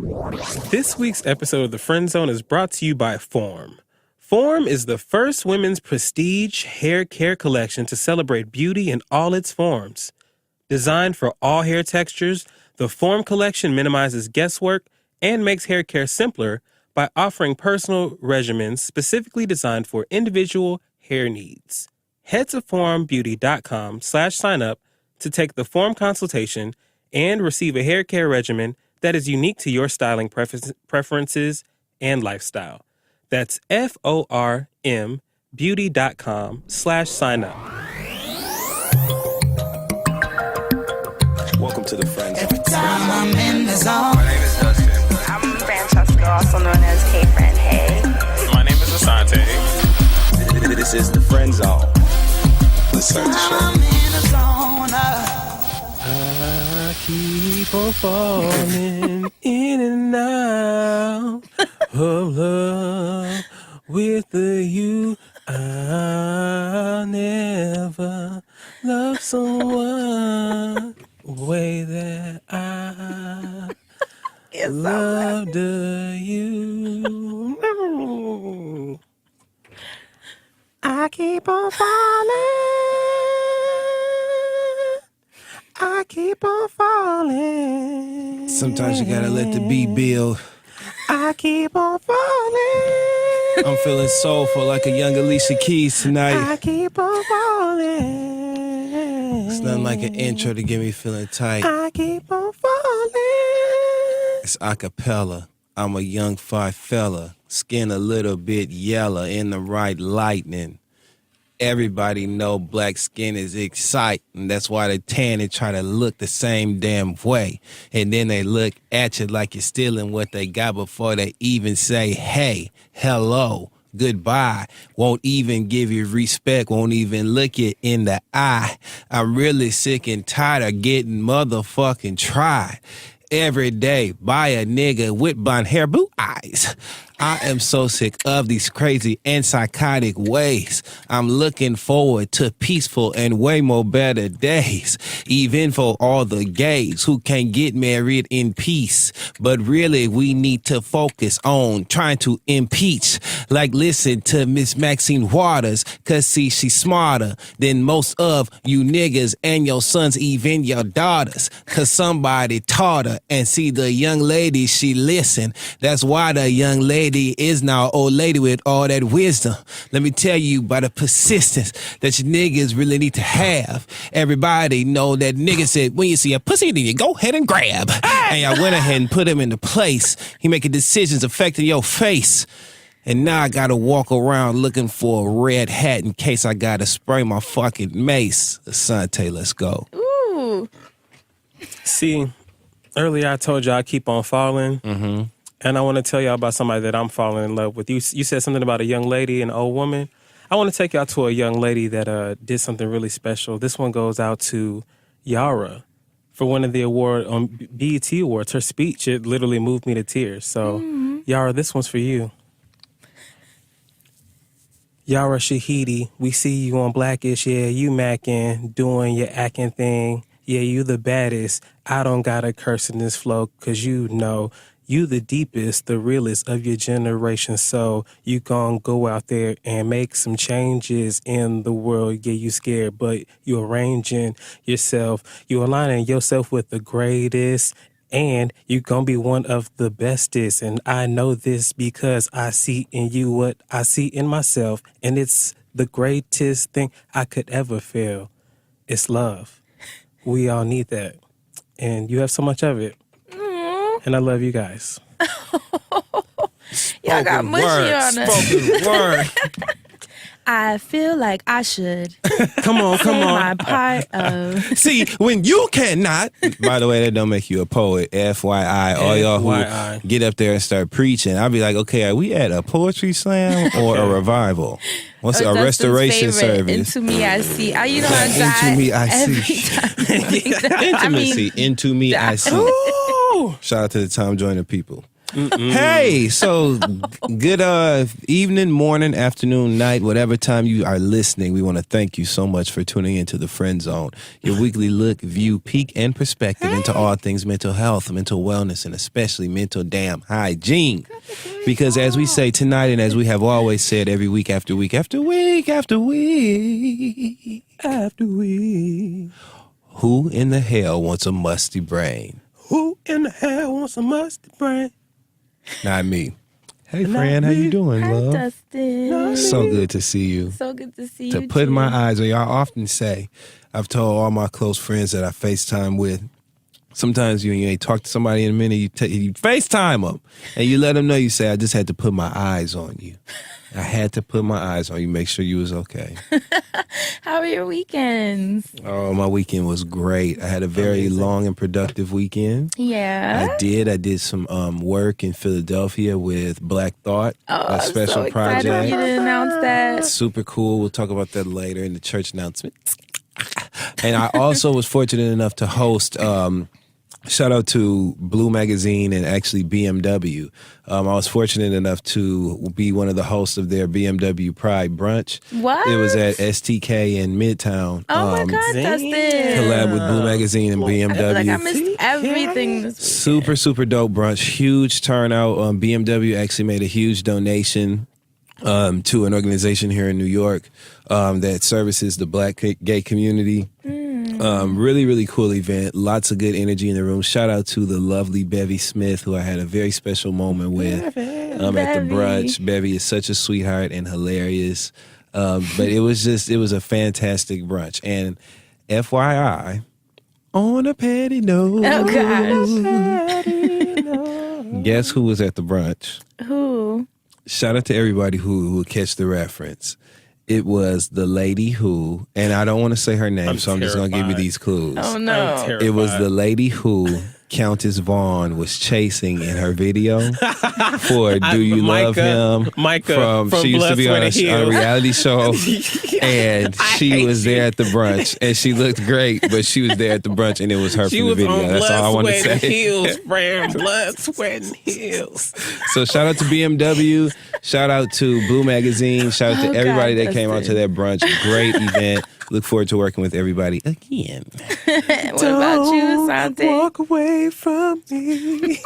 This week's episode of The Friend Zone is brought to you by Form. Form is the first women's prestige hair care collection to celebrate beauty in all its forms. Designed for all hair textures, the Form collection minimizes guesswork and makes hair care simpler by offering personal regimens specifically designed for individual hair needs. Head to formbeauty.com/sign-up to take the Form consultation and receive a hair care regimen that is unique to your styling preferences and lifestyle. That's FORM beauty.com/sign-up. Welcome to the Friend Zone. Every time I'm in the zone. My name is Dustin. I'm Francesca, also known as HeyFranHey. My name is Assante. This is the Friend Zone. Let's start the show. I'm in the zone. I keep on falling in and out of love with you. I'll never love someone the way that I loved you. I keep on falling. I keep on falling. Sometimes you gotta let the beat build. I keep on falling. I'm feeling soulful like a young Alicia Keys tonight. I keep on falling. It's nothing like an intro to get me feeling tight. I keep on falling. It's acapella. I'm a young fly fella, skin a little bit yellow in the right lightning. Everybody know black skin is exciting. That's why they tan and try to look the same damn way. And then they look at you like you're stealing what they got before they even say, hey, hello, goodbye. Won't even give you respect, won't even look you in the eye. I'm really sick and tired of getting motherfucking tried every day by a nigga with blonde hair, blue eyes. I am so sick of these crazy and psychotic ways. I'm looking forward to peaceful and way more better days. Even for all the gays who can't get married in peace. But really, we need to focus on trying to impeach. Like, listen to Miss Maxine Waters, cause see, she's smarter than most of you niggas and your sons, even your daughters. Cause somebody taught her, and see, the young lady, she listened. That's why the young lady is now old lady with all that wisdom. Let me tell you about the persistence that you niggas really need to have. Everybody know that nigga said, when you see a pussy, then you go ahead and grab. And I went ahead and put him into place. He making decisions affecting your face. And now I gotta walk around looking for a red hat in case I gotta spray my fucking mace. Asante, let's go. Ooh. See, earlier I told you I keep on falling. Mm-hmm. And I want to tell y'all about somebody that I'm falling in love with. You said something about a young lady and an old woman. I want to take y'all to a young lady that did something really special. This one goes out to Yara for winning the award on BET Awards. Her speech, it literally moved me to tears. So, Yara, this one's for you. Yara Shahidi, we see you on Blackish. Yeah, you macking, doing your acting thing. Yeah, you the baddest. I don't got a curse in this flow because you know you the deepest, the realest of your generation. So you gon' go out there and make some changes in the world. Yeah, you scared, but you arranging yourself. You aligning yourself with the greatest. And you gonna be one of the bestest. And I know this because I see in you what I see in myself. And it's the greatest thing I could ever feel. It's love. We all need that. And you have so much of it. And I love you guys. Y'all got mushy on us. Spoken word. I feel like I should. Come on. My part of. See, when you cannot. By the way, that don't make you a poet. FYI, all y'all who get up there and start preaching, I'll be like, okay, are we at a poetry slam or a revival? What's a restoration service? Into me, I see. You know, I die into me, I every see. time you think that. Intimacy. Into me, I see. Shout out to the Tom Joyner people. Hey, so good evening, morning, afternoon, night, whatever time you are listening. We want to thank you so much for tuning into The Friend Zone, your weekly look, view, peek, and perspective into all things mental health, mental wellness, and especially mental damn hygiene. Because as we say tonight, and as we have always said every week after week after week after week after week, who in the hell wants a musty brain? Who in the hell wants a musty brain? Not me. Hey, friend, how you doing, Hi, love? Dustin. So good to see you. So good to see you. To put too. my eyes on you, I often say, I've told all my close friends that I FaceTime with, sometimes you ain't talk to somebody in a minute, you FaceTime them, and you let them know, you say, I just had to put my eyes on you. I had to put my eyes on you, make sure you was okay. How are your weekends? Oh, my weekend was great. I had a very long and productive weekend. Yeah. I did some work in Philadelphia with Black Thought, a special I'm so project. excited you to announce that. Super cool. We'll talk about that later in the church announcement. And I also was fortunate enough to host, shout out to Blue Magazine and actually BMW. I was fortunate enough to be one of the hosts of their BMW Pride Brunch. What? It was at STK in Midtown. Oh my God, Dustin. Collab with Blue Magazine and BMW. Like I missed everything this weekend. Super dope brunch. Huge turnout. BMW actually made a huge donation to an organization here in New York that services the Black gay community. Really cool event. Lots of good energy in the room. Shout out to the lovely Bevy Smith, who I had a very special moment with at the brunch. Bevy is such a sweetheart and hilarious. But it was a fantastic brunch. And FYI, on a petty note. Oh gosh. Guess who was at the brunch? Who? Shout out to everybody who will catch the reference. It was the lady who, and I don't want to say her name, I'm just going to give you these clues. Oh no. It was the lady who Countess Vaughn was chasing in her video for Do You Love Him? Micah from she used to be on a Hills. reality show, and she was there at the brunch, and she looked great, but she was there at the brunch, and it was her She from the was video. on That's all I blood, want to sweat, and say. heels, brand blood, sweat, and heels. So shout out to BMW, shout out to Blue Magazine, shout out to everybody that came out to that brunch. Great event. Look forward to working with everybody again. What about you, Asante? Walk away from me.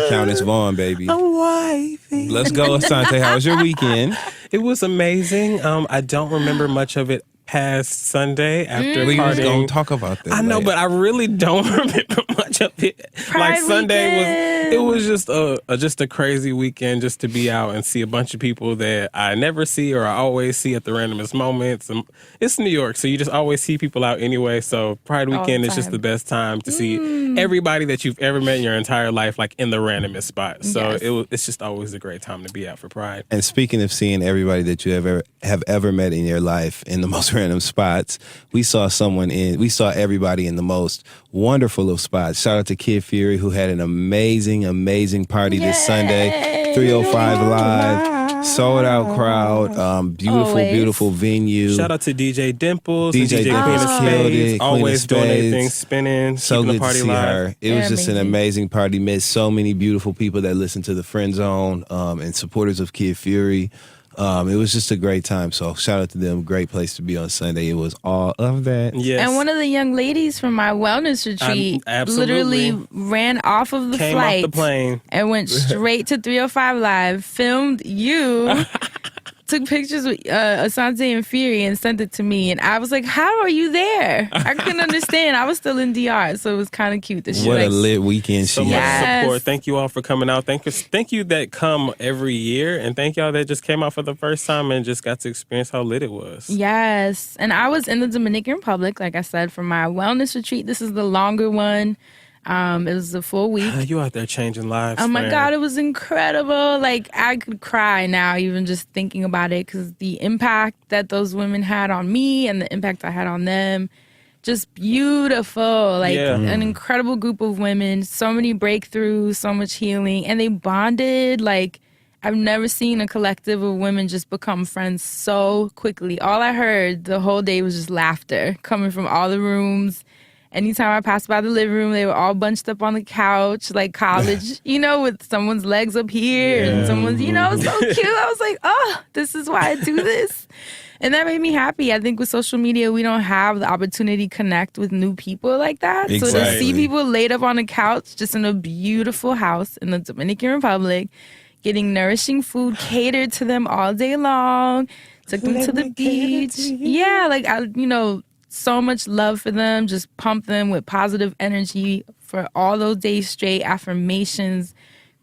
Countess Vaughn, baby. Wifey. Let's go, Asante. How was your weekend? It was amazing. I don't remember much of it past Sunday after We was partying. going to talk about that. I know, later. but I really don't remember much of it. Pride Sunday was just a crazy weekend just to be out and see a bunch of people that I never see or I always see at the randomest moments. It's New York, so you just always see people out anyway. So Pride weekend is just the best time to see everybody that you've ever met in your entire life, like in the randomest spot. So Yes. it's just always a great time to be out for Pride. And speaking of seeing everybody that you have ever met in your life in the most random spots, we saw everybody in the most wonderful of spots. Shout out to Kid Fury, who had an amazing party this Sunday. 305 Live, sold out crowd, beautiful venue. Shout out to DJ Dimples, DJ and DJ Queen Dimples of killed Spades, it. always Queen of doing Spades. anything, spinning, So keeping good the party to see live. her. It was They're just an amazing. amazing party. Met so many beautiful people that listen to the Friend Zone and supporters of Kid Fury. It was just a great time. So shout out to them. Great place to be on Sunday. It was all of that. Yes. And one of the young ladies from my wellness retreat absolutely. literally ran off of the Came flight off the plane. and went straight to 305 Live, filmed you, took pictures with Asante and Fury and sent it to me. And I was like, how are you there? I couldn't understand. I was still in DR, so it was kind of cute. That she What a like, lit weekend So she much had. Yes. support. Thank you all for coming out. Thank you that come every year, and thank y'all that just came out for the first time and just got to experience how lit it was. Yes. And I was in the Dominican Republic, like I said, for my wellness retreat. This is the longer one. It was a full week. You out there changing lives. Oh my friend. God, it was incredible. Like, I could cry now even just thinking about it because the impact that those women had on me and the impact I had on them, just beautiful. Like, an incredible group of women, so many breakthroughs, so much healing, and they bonded. Like, I've never seen a collective of women just become friends so quickly. All I heard the whole day was just laughter coming from all the rooms. anytime I passed by the living room, they were all bunched up on the couch, like college, with someone's legs up here and someone's, so cute. I was like, oh, this is why I do this. And that made me happy. I think with social media, we don't have the opportunity to connect with new people like that. Exactly. So to see people laid up on a couch just in a beautiful house in the Dominican Republic, getting nourishing food catered to them all day long, took them to the beach. Yeah, so much love for them. Just pump them with positive energy for all those days straight, affirmations,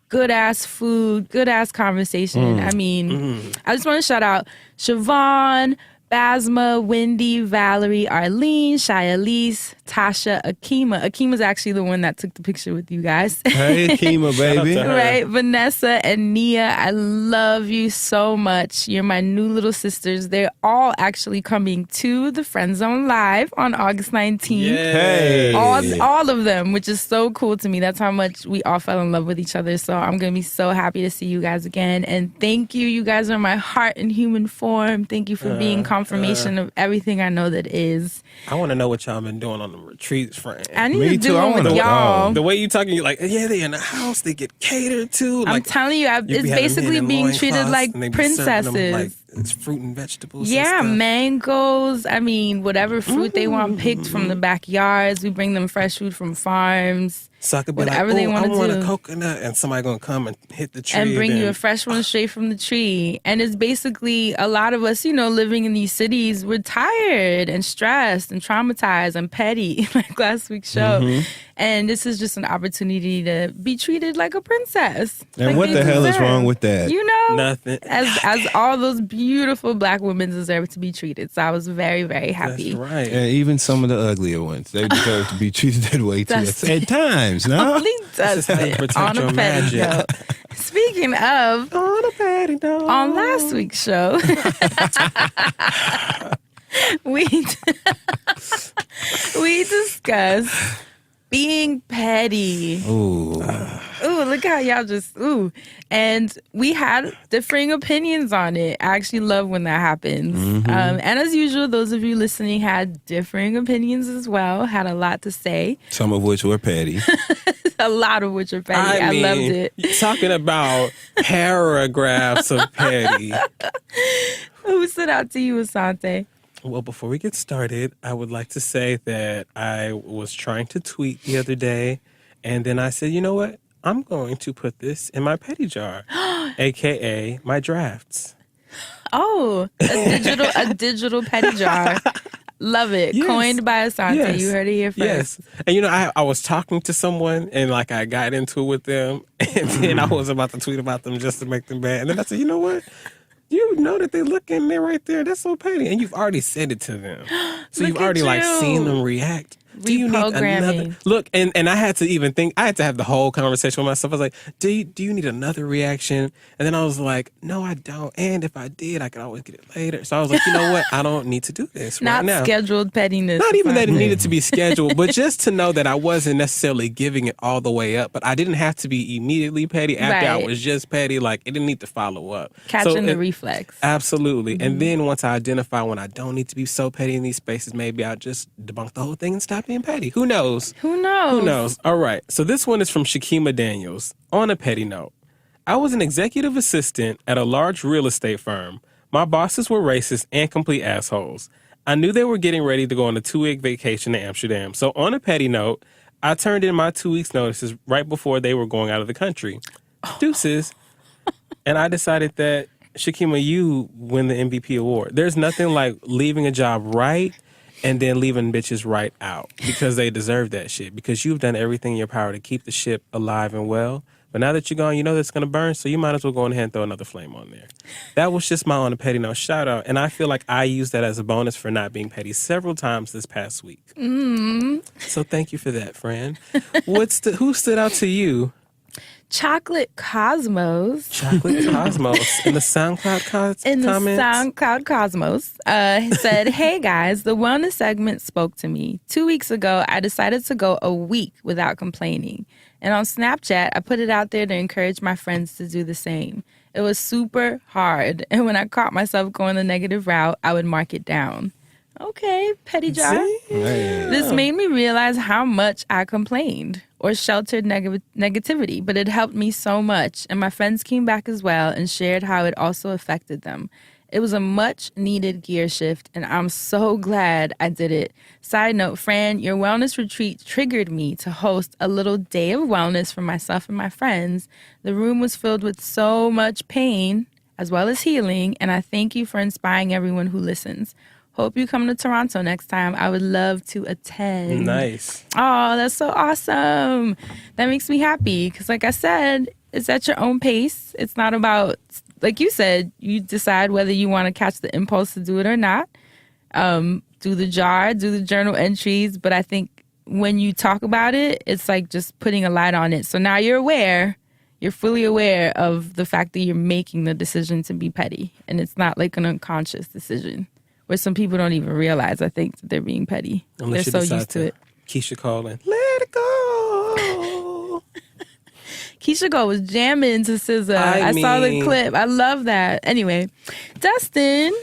good ass food, good ass conversation. I mean, I just want to shout out Siobhan, Basma, Wendy, Valerie, Arlene, Shia-Lise, Tasha, Akima. Akima's actually the one that took the picture with you guys. Hey, Akima, baby. Right, Vanessa and Nia, I love you so much. You're my new little sisters. They're all actually coming to the Friend Zone Live on August 19th. Hey. All of them, which is so cool to me. That's how much we all fell in love with each other. So I'm going to be so happy to see you guys again. And thank you. You guys are my heart in human form. Thank you for being confirmation of everything I know that is. I want to know what y'all been doing on the retreats, friend. I need Me to too. do I one with wanna y'all. go. The way you talking, you're like, yeah, they in the house, they get catered to. I'm Like, telling you, you be it's having basically men in being treated loincloths, like and they be serving them, princesses. like, it's fruit and vegetables. Yeah, and stuff. mangoes. I mean, whatever fruit they want picked from the backyards. We bring them fresh food from farms. So I could be whatever like, they oh, wanna I want do. a coconut, and somebody gonna come and hit the tree And bring you then- a fresh one straight from the tree. And it's basically a lot of us, living in these cities, we're tired and stressed and traumatized and petty, like last week's show. And this is just an opportunity to be treated like a princess. And like what they the hell is deserve. wrong with that? Nothing. As all those beautiful black women deserve to be treated. So I was very, very happy. That's right. And even some of the uglier ones, they deserve to be treated that way too. Dustin. At times, no? Only Dustin protect on your a petty magic. note. Speaking of, On a patty dog. on last week's show, we discussed being petty. Ooh. Ooh, look how y'all just, ooh. And we had differing opinions on it. I actually love when that happens. And as usual, those of you listening had differing opinions as well, had a lot to say. Some of which were petty. A lot of which are petty. I loved it. Talking about paragraphs of petty. Who stood out to you, Asante? Well, before we get started, I would like to say that I was trying to tweet the other day, and then I said, you know what? I'm going to put this in my petty jar, a.k.a. my drafts. Oh, a digital petty jar. Love it. Yes. Coined by Asante. Yes. You heard it here first. Yes. And I was talking to someone, and I got into it with them, and then I was about to tweet about them just to make them bad. And then I said, you know what? You know that they look in there right there. That's so petty. And you've already said it to them. So Look you've already at you. seen them react. Do you need another? Reprogramming. Look, and I had to even think, I had to have the whole conversation with myself. I was like, do you need another reaction? And then I was like, no, I don't. And if I did, I could always get it later. So I was like, you know what? I don't need to do this Not right now. scheduled pettiness. Not even that it needed to be scheduled, but just to know that I wasn't necessarily giving it all the way up. But I didn't have to be immediately petty after I Right. was just petty. Like, it didn't need to follow up. Catching the it- reflex. Absolutely. And then once I identify when I don't need to be so petty in these spaces, maybe I'll just debunk the whole thing and stop being petty. Who knows? Who knows? Who knows? All right. So this one is from Shakima Daniels. On a petty note, I was an executive assistant at a large real estate firm. My bosses were racist and complete assholes. I knew they were getting ready to go on a 2-week vacation to Amsterdam. So on a petty note, I turned in my 2 weeks notices right before they were going out of the country. Deuces. And I decided that, Shakima, you win the MVP award. There's nothing like leaving a job right and then leaving bitches right out because they deserve that shit. Because you've done everything in your power to keep the ship alive and well. But now that you're gone, you know that's going to burn, so you might as well go ahead and throw another flame on there. That was just my on a petty note shout out. And I feel like I used that as a bonus for not being petty several times this past week. So thank you for that, friend. Who stood out to you? Chocolate Cosmos. Chocolate Cosmos in the SoundCloud comments. In the SoundCloud Cosmos, said, hey guys, the wellness segment spoke to me. 2 weeks ago, I decided to go a week without complaining. And on Snapchat, I put it out there to encourage my friends to do the same. It was super hard. And when I caught myself going the negative route, I would mark it down. Okay, petty jar. Man. This made me realize how much I complained or sheltered negativity, but it helped me so much. And my friends came back as well and shared how it also affected them. It was a much needed gear shift, and I'm so glad I did it. Side note, Fran, your wellness retreat triggered me to host a little day of wellness for myself and my friends. The room was filled with so much pain as well as healing, and I thank you for inspiring everyone who listens. Hope you come to Toronto next time. I would love to attend. Nice. Oh, that's so awesome. That makes me happy because, like I said, it's at your own pace. It's not about, like you said, you decide whether you want to catch the impulse to do it or not. Do the jar, do the journal entries. But I think when you talk about it, it's like just putting a light on it. So now you're aware. You're fully aware of the fact that you're making the decision to be petty. And it's not like an unconscious decision. Where some people don't even realize, I think, that they're being petty. Unless they're so used to it. Keisha calling. Let it go. Keisha Cole was jamming to SZA. I saw the clip. I love that. Anyway, Dustin.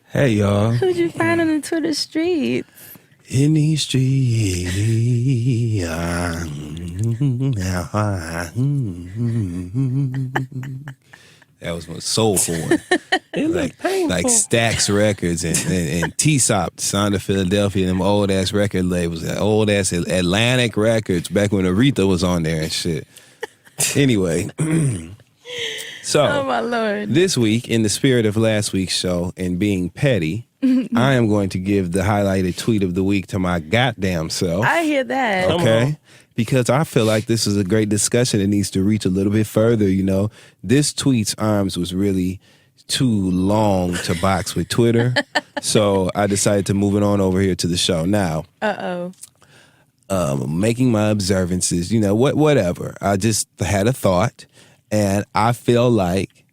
Hey, y'all. Who'd you find on the Twitter streets? In these streets. That was my soulful one. like Stax Records and T-Sop, Sound of Philadelphia, and them old ass record labels, old ass Atlantic Records, back when Aretha was on there and shit. Anyway, so oh my Lord. This week, in the spirit of last week's show and being petty, I am going to give the highlighted tweet of the week to my goddamn self. I hear that. Okay. Because I feel like this is a great discussion. It needs to reach a little bit further, you know. This tweet's arms was really too long to box with Twitter. So I decided to move it on over here to the show. Now, making my observances, you know, whatever. I just had a thought, and I feel like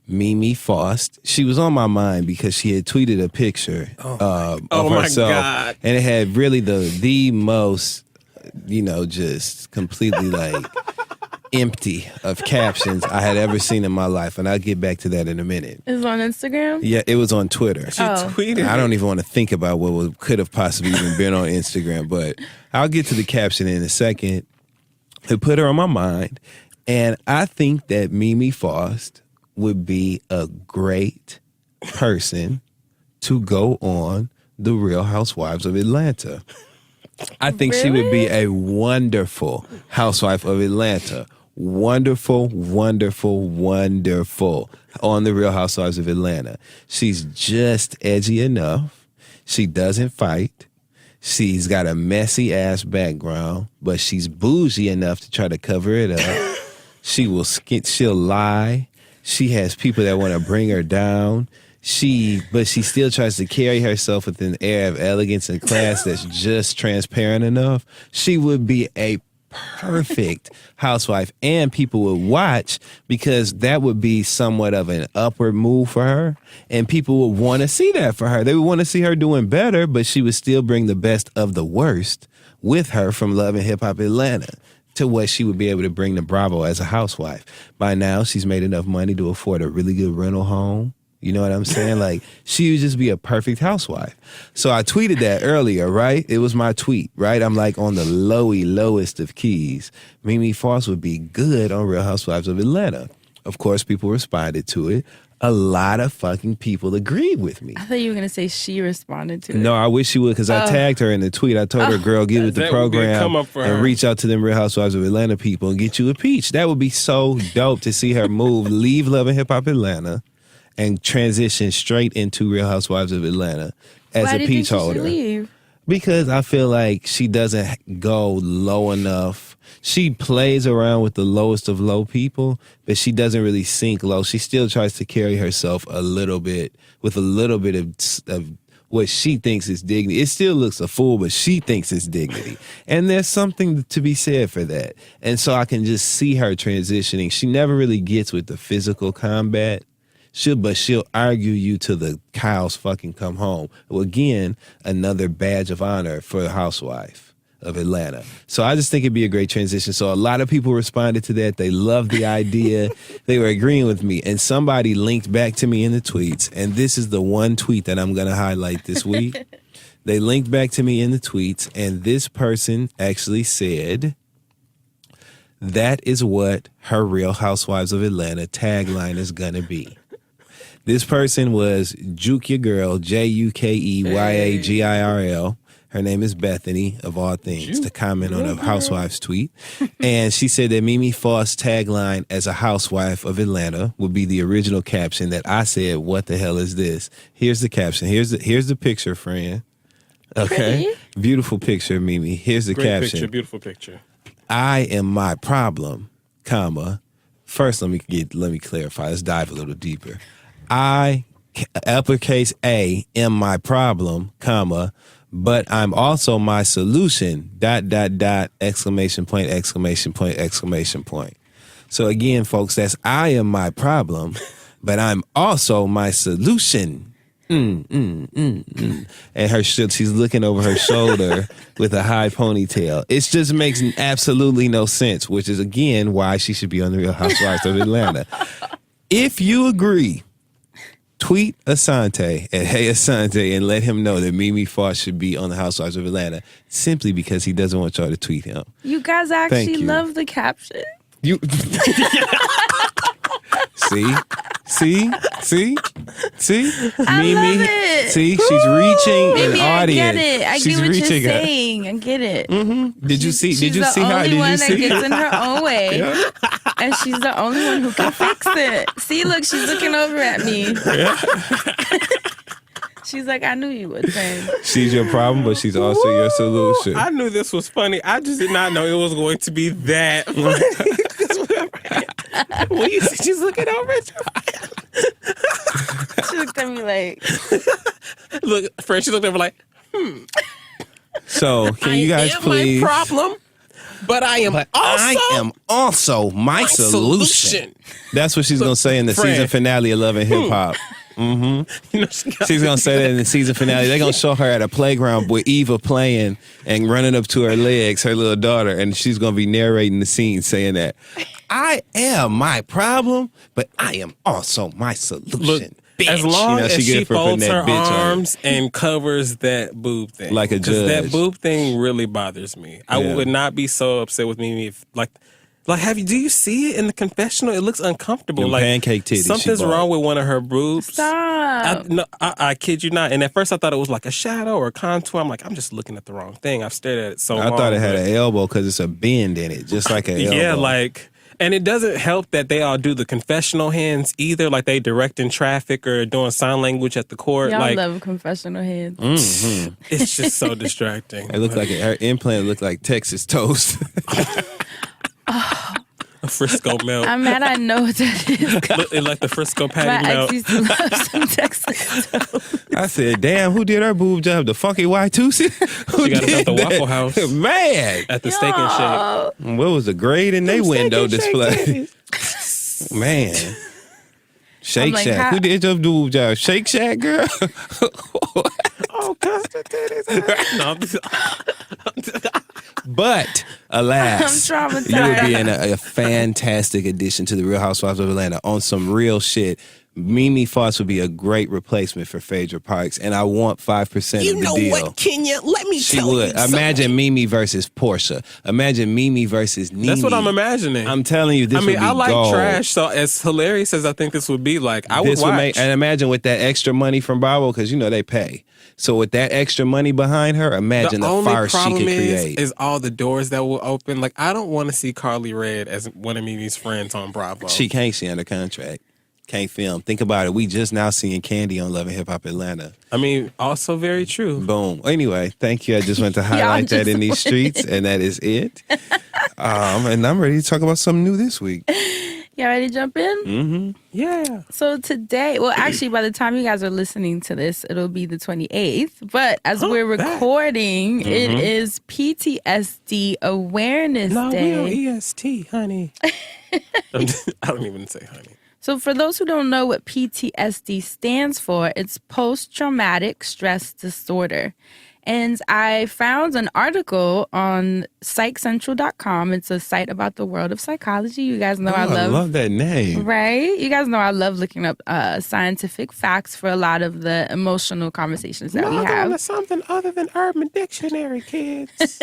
Mimi Faust, she was on my mind because she had tweeted a picture of herself. God. And it had really the most, you know, just completely like empty of captions I had ever seen in my life. And I'll get back to that in a minute. Is it on Instagram? Yeah, it was on Twitter. She tweeted. I don't even want to think about what could have possibly even been on Instagram, but I'll get to the caption in a second. It put her on my mind. And I think that Mimi Faust would be a great person to go on The Real Housewives of Atlanta. I think she would be a wonderful housewife of Atlanta. Wonderful, wonderful, wonderful on The Real Housewives of Atlanta. She's just edgy enough. She doesn't fight. She's got a messy ass background, but she's bougie enough to try to cover it up. She'll lie. She has people that want to bring her down. But she still tries to carry herself with an air of elegance and class that's just transparent enough. She would be a perfect housewife, and people would watch because that would be somewhat of an upward move for her, and people would want to see that for her. They would want to see her doing better, but she would still bring the best of the worst with her from Love and Hip Hop Atlanta to what she would be able to bring to Bravo as a housewife. By now, she's made enough money to afford a really good rental home. You know what I'm saying? Like, she would just be a perfect housewife. So I tweeted that earlier, right? It was my tweet, right? I'm like on the lowest of keys. Mimi Faust would be good on Real Housewives of Atlanta. Of course, people responded to it. A lot of fucking people agreed with me. I thought you were going to say she responded to it. No, I wish she would, because I tagged her in the tweet. I told her, girl, get with the program and reach out to them Real Housewives of Atlanta people and get you a peach. That would be so dope to see her move, leave Love and Hip Hop Atlanta, and transition straight into Real Housewives of Atlanta as a peach holder. Why do you think she should leave? Because I feel like she doesn't go low enough. She plays around with the lowest of low people, but she doesn't really sink low. She still tries to carry herself a little bit with a little bit of what she thinks is dignity. It still looks a fool, but she thinks it's dignity. And there's something to be said for that. And so I can just see her transitioning. She never really gets with the physical combat. She'll argue you till the cows fucking come home. Well, again, another badge of honor for a housewife of Atlanta. So I just think it'd be a great transition. So a lot of people responded to that. They loved the idea. They were agreeing with me. And somebody linked back to me in the tweets. And this is the one tweet that I'm going to highlight this week. They linked back to me in the tweets, and this person actually said that is what her Real Housewives of Atlanta tagline is gonna be. This person was Juke Your Girl, JUKEYAGIRL. Her name is Bethany, of all things, to comment on a Housewives tweet. And she said that Mimi Foss' tagline as a housewife of Atlanta would be the original caption that I said, what the hell is this? Here's the caption. Here's the picture, friend. Okay? Pretty. Beautiful picture, Mimi. Here's the Great caption. picture, beautiful picture. I am my problem, comma. First, let me clarify. Let's dive a little deeper. I, uppercase A, am my problem, comma, but I'm also my solution, ... exclamation point, exclamation point, exclamation point. So again, folks, that's I am my problem, but I'm also my solution. And she's looking over her shoulder with a high ponytail. It just makes absolutely no sense, which is again why she should be on the Real Housewives of Atlanta. If you agree, tweet Asante at Hey Asante and let him know that Mimi Foss should be on the Housewives of Atlanta simply because he doesn't want y'all to tweet him. You guys actually love the caption. You See? I Mimi, love it. see, she's reaching Maybe an I audience. get it. I She's get what reaching you're her. saying. I get it. Did you see? Did you She's see the how? only Did one you that see? gets in her own way, and she's the only one who can fix it. See, look, she's looking over at me. She's like, I knew you would say. She's your problem, but she's also your solution. I knew this was funny. I just did not know it was going to be that. When you see she's looking over at you. She looked at me like, Look, Fred, she looked over like, So, can you guys I am please? my problem, but I am also my solution. That's what she's gonna say in the Fred. season finale of Love and Hip Hop. You know, She's gonna say that in the season finale. They're gonna show her at a playground with Eva playing and running up to her legs, her little daughter, and she's gonna be narrating the scene saying that I am my problem, but I am also my solution. Look, bitch. as long as she good for putting folds that her bitch on her. arms and covers that boob thing. Like a Because that judge. boob thing really bothers me. I Yeah. would not be so upset with Mimi if, do you see it in the confessional? It looks uncomfortable. Them pancake titties she something's bought. wrong with one of her boobs. stop. I kid you not. And at first I thought it was like a shadow or a contour. I'm like, I'm just looking at the wrong thing. I've stared at it so long. I thought it had but- an elbow because it's a bend in it, just like an elbow. Yeah, and it doesn't help that they all do the confessional hands either. Like they directing traffic or doing sign language at the court. Y'all like love confessional heads. it's just so distracting. It looked like her implant looked like Texas toast. A Frisco melt. I'm mad I know what that is. It like the Frisco My patty ex melt. used to love some Texas toast. I said, damn, who did her boob job? The funky Y2C? She got it at the Waffle House. Man. At the Steak and Shake. What was the grade in their window display? Man. Shake like, Shack. how- Who did your boob job? Shake Shack, girl? Oh, custard titties. No, But, alas, I'm you would traumatized. be a fantastic addition to the Real Housewives of Atlanta on some real shit. Mimi Foss would be a great replacement for Phaedra Parks, and I want 5% of the deal. Kenya? Let me She would. Imagine Mimi versus Portia. Imagine Mimi versus Nene. That's what I'm imagining. I'm telling you, this would be I like gold. trash, so as hilarious as I think this would be, I would This watch. would make, and imagine with that extra money from Bravo, because they pay. So with that extra money behind her, imagine the only farce she problem could create. is all the doors that will open. I don't want to see Carly Red as one of Mimi's friends on Bravo. She can't. She under contract. Can't film. Think about it. We just now seeing Candy on Love and Hip Hop Atlanta. I mean, also very true. Boom. Anyway, thank you. I just wanted to highlight that in these streets, and that is it. And I'm ready to talk about something new this week. Y'all ready to jump in? Mm-hmm. Yeah. So today, well, actually, by the time you guys are listening to this, it'll be the 28th. But as we're recording, it is PTSD Awareness No, we Day. on EST, honey. I don't even say honey. So for those who don't know what PTSD stands for, it's post-traumatic stress disorder. And I found an article on psychcentral.com. It's a site about the world of psychology. You guys know I love that name. Right? You guys know I love looking up scientific facts for a lot of the emotional conversations that we have. Something other than Urban Dictionary, kids.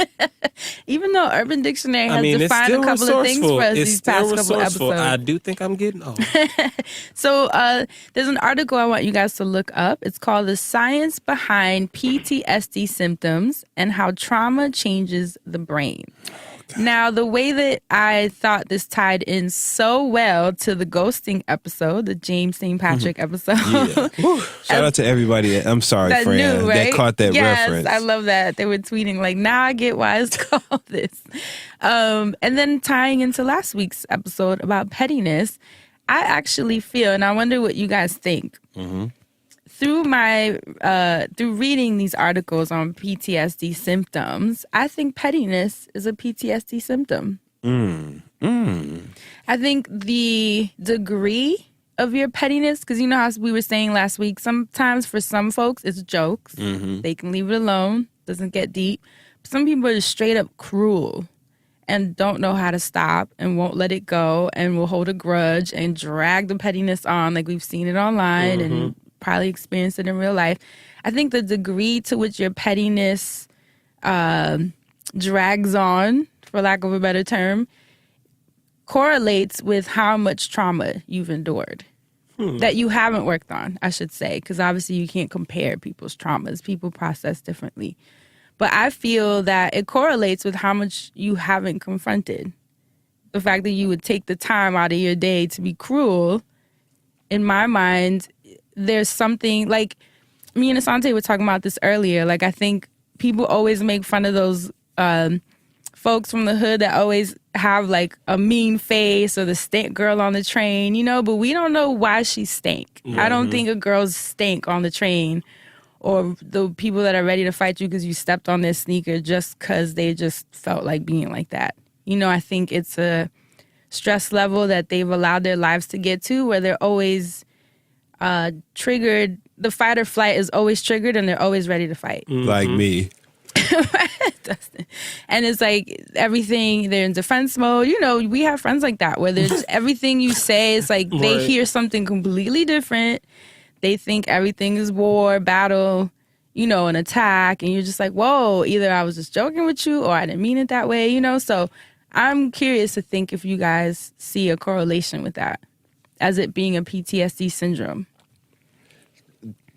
Even though Urban Dictionary has defined a couple of things for us these past couple episodes. I do think I'm getting old. So there's an article I want you guys to look up. It's called The Science Behind PTSD Symptoms and How Trauma Changes the Brain. Now, the way that I thought this tied in so well to the ghosting episode, the James St. Patrick episode. Yeah. Shout out to everybody. I'm sorry, Fran, right? that caught that reference. Yes, I love that. They were tweeting like, now I get why it's called this. And then tying into last week's episode about pettiness, I actually feel, and I wonder what you guys think, through reading these articles on PTSD symptoms, I think pettiness is a PTSD symptom. I think the degree of your pettiness, because you know how we were saying last week, sometimes for some folks it's jokes. They can leave it alone, doesn't get deep. But some people are just straight up cruel and don't know how to stop and won't let it go and will hold a grudge and drag the pettiness on, like we've seen it online and probably experienced it in real life. I think the degree to which your pettiness drags on, for lack of a better term, correlates with how much trauma you've endured that you haven't worked on, I should say, because obviously you can't compare people's traumas. People process differently. But I feel that it correlates with how much you haven't confronted. The fact that you would take the time out of your day to be cruel, in my mind, there's something, like me and Asante were talking about this earlier. Like, I think people always make fun of those folks from the hood that always have like a mean face, or the stank girl on the train, you know, but we don't know why she stank. I don't think a girl's stank on the train, or the people that are ready to fight you because you stepped on their sneaker just because they just felt like being like that. You know, I think it's a stress level that they've allowed their lives to get to, where they're always triggered. The fight or flight is always triggered, and they're always ready to fight. Like me. Dustin. And it's like everything, they're in defense mode. You know, we have friends like that, where there's everything you say, it's like they hear something completely different. They think everything is war, battle, you know, an attack. And you're just like, whoa, either I was just joking with you or I didn't mean it that way, you know? So I'm curious to think if you guys see a correlation with that as it being a PTSD syndrome.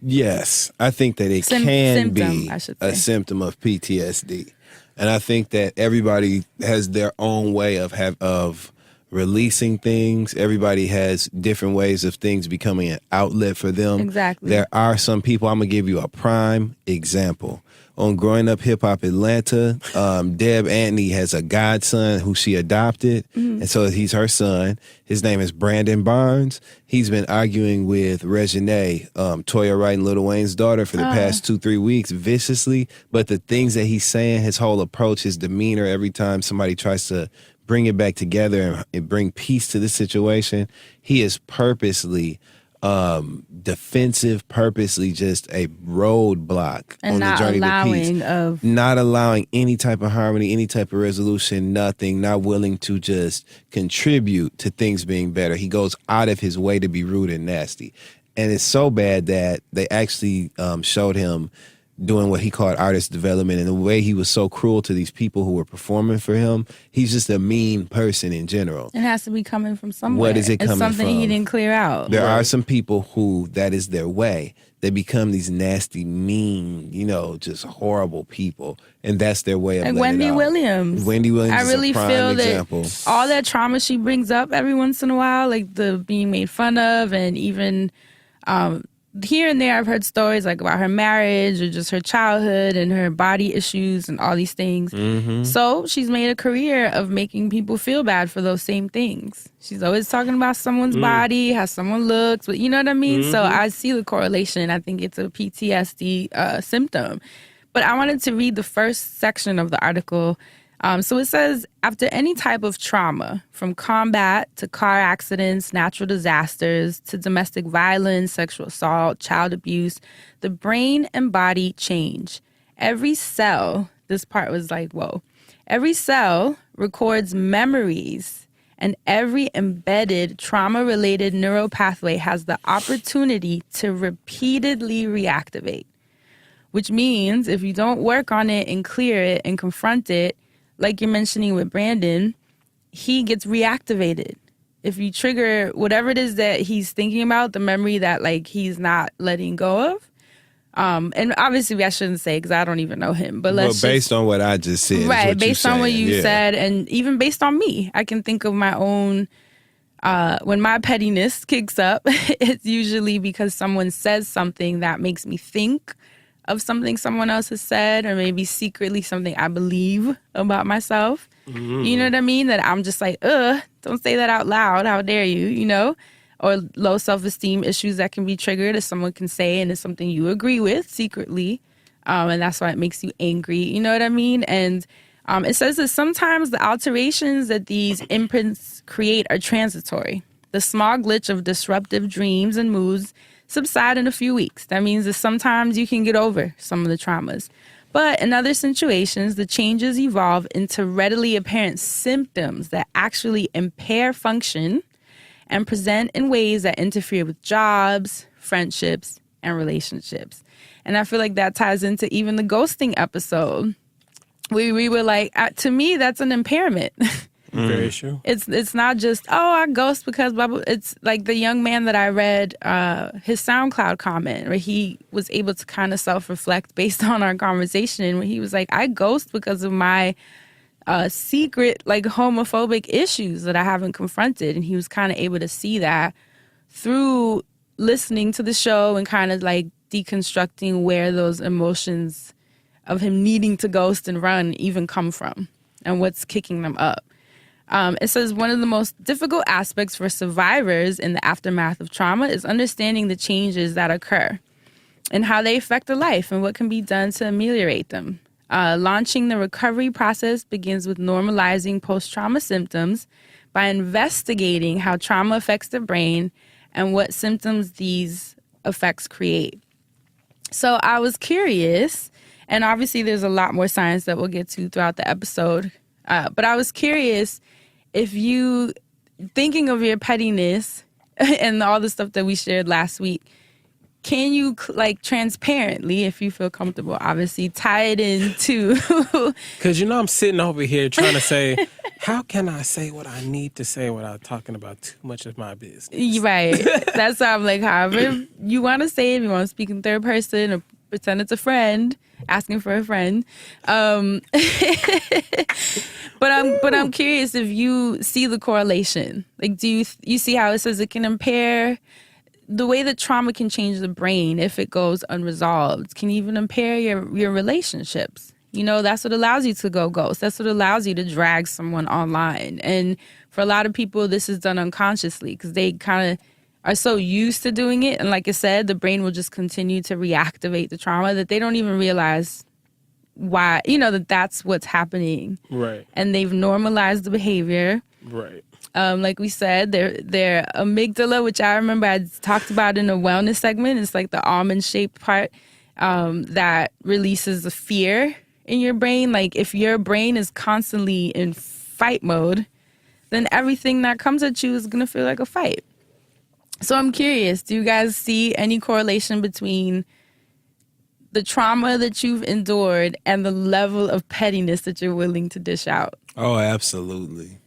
Yes, I think that it can be I should a say. symptom of PTSD. And I think that everybody has their own way of releasing things. Everybody has different ways of things becoming an outlet for them. Exactly. There are some people, I'm going to give you a prime example. On Growing Up Hip Hop Atlanta, Deb Antony has a godson who she adopted, and so he's her son. His name is Brandon Barnes. He's been arguing with Reginae, Toya Wright and Lil Wayne's daughter, for the past 2-3 weeks viciously. But the things that he's saying, his whole approach, his demeanor, every time somebody tries to bring it back together and bring peace to the situation, he is purposely defensive, purposely just a roadblock and on the journey to peace. Not allowing any type of harmony, any type of resolution, nothing, not willing to just contribute to things being better. He goes out of his way to be rude and nasty. And it's so bad that they actually showed him doing what he called artist development, and the way he was so cruel to these people who were performing for him. He's just a mean person in general. It has to be coming from somewhere. What is it coming from? It's something he didn't clear out. There are some people who that is their way. They become these nasty, mean, you know, just horrible people, and that's their way of like letting Wendy it out. Williams. Wendy Williams I really is a prime feel example. that all that trauma she brings up every once in a while, like the being made fun of, and even here and there I've heard stories like about her marriage or just her childhood and her body issues and all these things. So she's made a career of making people feel bad for those same things. She's always talking about someone's body, how someone looks, but you know what I mean? So I see the correlation. I think it's a PTSD symptom. But I wanted to read the first section of the article. So it says, after any type of trauma, from combat to car accidents, natural disasters, to domestic violence, sexual assault, child abuse, the brain and body change. every cell, this part was like, whoa, every cell records memories, and every embedded trauma-related neural pathway has the opportunity to repeatedly reactivate. Which means if you don't work on it and clear it and confront it, like you're mentioning with Brandon, he gets reactivated. If you trigger whatever it is that he's thinking about, the memory that like he's not letting go of. And obviously I shouldn't say because I don't even know him, but based on what I just said. Right, based on what you said, and even based on me, I can think of my own, when my pettiness kicks up, it's usually because someone says something that makes me think of something someone else has said, or maybe secretly something I believe about myself. Mm-hmm. You know what I mean? That I'm just like, don't say that out loud. How dare you, you know? Or low self-esteem issues that can be triggered as someone can say, and it's something you agree with secretly. And that's why it makes you angry. You know what I mean? And it says that sometimes the alterations that these imprints create are transitory. The small glitch of disruptive dreams and moods subside in a few weeks. That means that sometimes you can get over some of the traumas. But in other situations, the changes evolve into readily apparent symptoms that actually impair function and present in ways that interfere with jobs, friendships, and relationships. And I feel like that ties into even the ghosting episode. We were like, to me, that's an impairment. Very true. It's not just, I ghost because blah, blah. It's like the young man that I read his SoundCloud comment where he was able to kind of self-reflect based on our conversation, where he was like, I ghost because of my secret like homophobic issues that I haven't confronted. And he was kind of able to see that through listening to the show and kind of like deconstructing where those emotions of him needing to ghost and run even come from and what's kicking them up. It says one of the most difficult aspects for survivors in the aftermath of trauma is understanding the changes that occur and how they affect their life and what can be done to ameliorate them. Launching the recovery process begins with normalizing post-trauma symptoms by investigating how trauma affects the brain and what symptoms these effects create. So I was curious, and obviously there's a lot more science that we'll get to throughout the episode, but I was curious if you, thinking of your pettiness and all the stuff that we shared last week, can you, like, transparently, if you feel comfortable, obviously, tie it into... Because, I'm sitting over here trying to say, how can I say what I need to say without talking about too much of my business? Right. That's why I'm like, however you want to say it, if you want to speak in third person or pretend it's a friend, asking for a friend. But I'm curious if you see the correlation. Like, do you see how it says it can impair the way that trauma can change the brain if it goes unresolved? Can even impair your relationships. That's what allows you to go ghost. That's what allows you to drag someone online. And for a lot of people, this is done unconsciously because they kind of are so used to doing it. And like I said, the brain will just continue to reactivate the trauma that they don't even realize why, that that's what's happening. Right. And they've normalized the behavior. Right. Like we said, their amygdala, which I remember I talked about in a wellness segment, it's like the almond-shaped part that releases the fear in your brain. Like if your brain is constantly in fight mode, then everything that comes at you is going to feel like a fight. So I'm curious, do you guys see any correlation between the trauma that you've endured and the level of pettiness that you're willing to dish out? Oh, absolutely.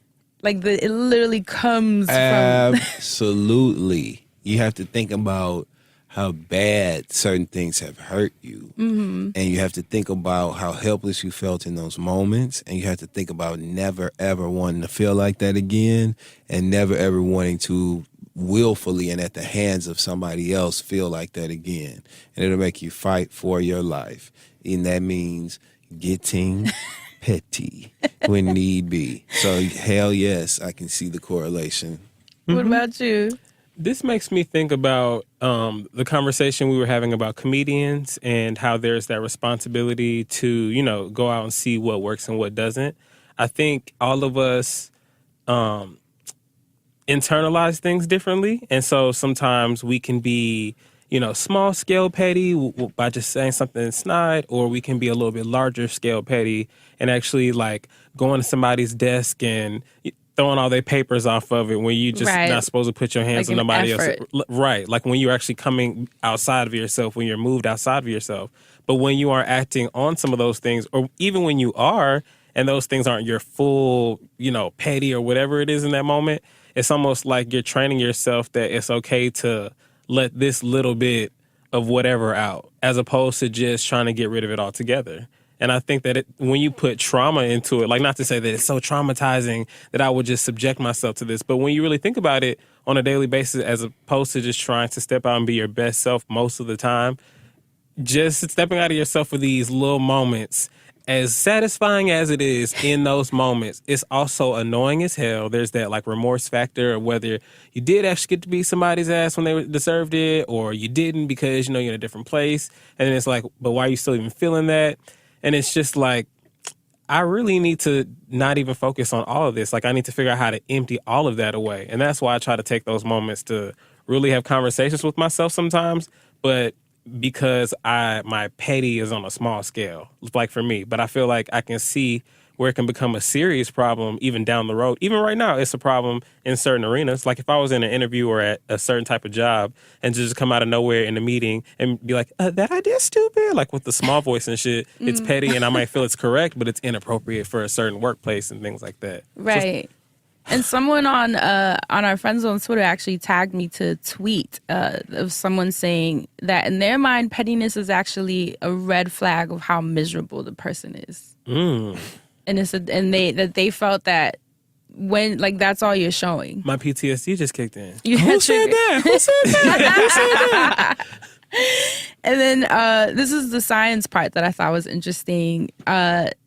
Like it literally comes from... Absolutely. You have to think about how bad certain things have hurt you. Mm-hmm. And you have to think about how helpless you felt in those moments. And you have to think about never, ever wanting to feel like that again. And never, ever wanting to willfully and at the hands of somebody else feel like that again. And it'll make you fight for your life. And that means getting... petty when need be. So hell yes, I can see the correlation. What about you? This makes me think about the conversation we were having about comedians and how there's that responsibility to, go out and see what works and what doesn't. I think all of us internalize things differently. And so sometimes we can be, small scale petty by just saying something snide, or we can be a little bit larger scale petty and actually like going to somebody's desk and throwing all their papers off of it when you just not supposed to put your hands like on nobody effort. else. Right. Like when you're actually coming outside of yourself, when you're moved outside of yourself. But when you are acting on some of those things, or even when you are, and those things aren't your full, petty or whatever it is in that moment, it's almost like you're training yourself that it's okay to let this little bit of whatever out, as opposed to just trying to get rid of it altogether. And I think that when you put trauma into it, like not to say that it's so traumatizing that I would just subject myself to this, but when you really think about it on a daily basis, as opposed to just trying to step out and be your best self most of the time, just stepping out of yourself for these little moments, as satisfying as it is in those moments, it's also annoying as hell. There's that like remorse factor of whether you did actually get to beat somebody's ass when they deserved it, or you didn't because, you're in a different place. And then it's like, but why are you still even feeling that? And it's just like, I really need to not even focus on all of this. Like, I need to figure out how to empty all of that away. And that's why I try to take those moments to really have conversations with myself sometimes. But because my petty is on a small scale, like for me. But I feel like I can see where it can become a serious problem even down the road. Even right now, it's a problem in certain arenas. Like if I was in an interview or at a certain type of job and just come out of nowhere in a meeting and be like, that idea's stupid, like with the small voice and shit, it's petty and I might feel it's correct, but it's inappropriate for a certain workplace and things like that. Right. And someone on our FriendZone Twitter actually tagged me to tweet of someone saying that in their mind, pettiness is actually a red flag of how miserable the person is. And they felt that when that's all you're showing. My PTSD just kicked in. Who said that? Who said that? And then this is the science part that I thought was interesting.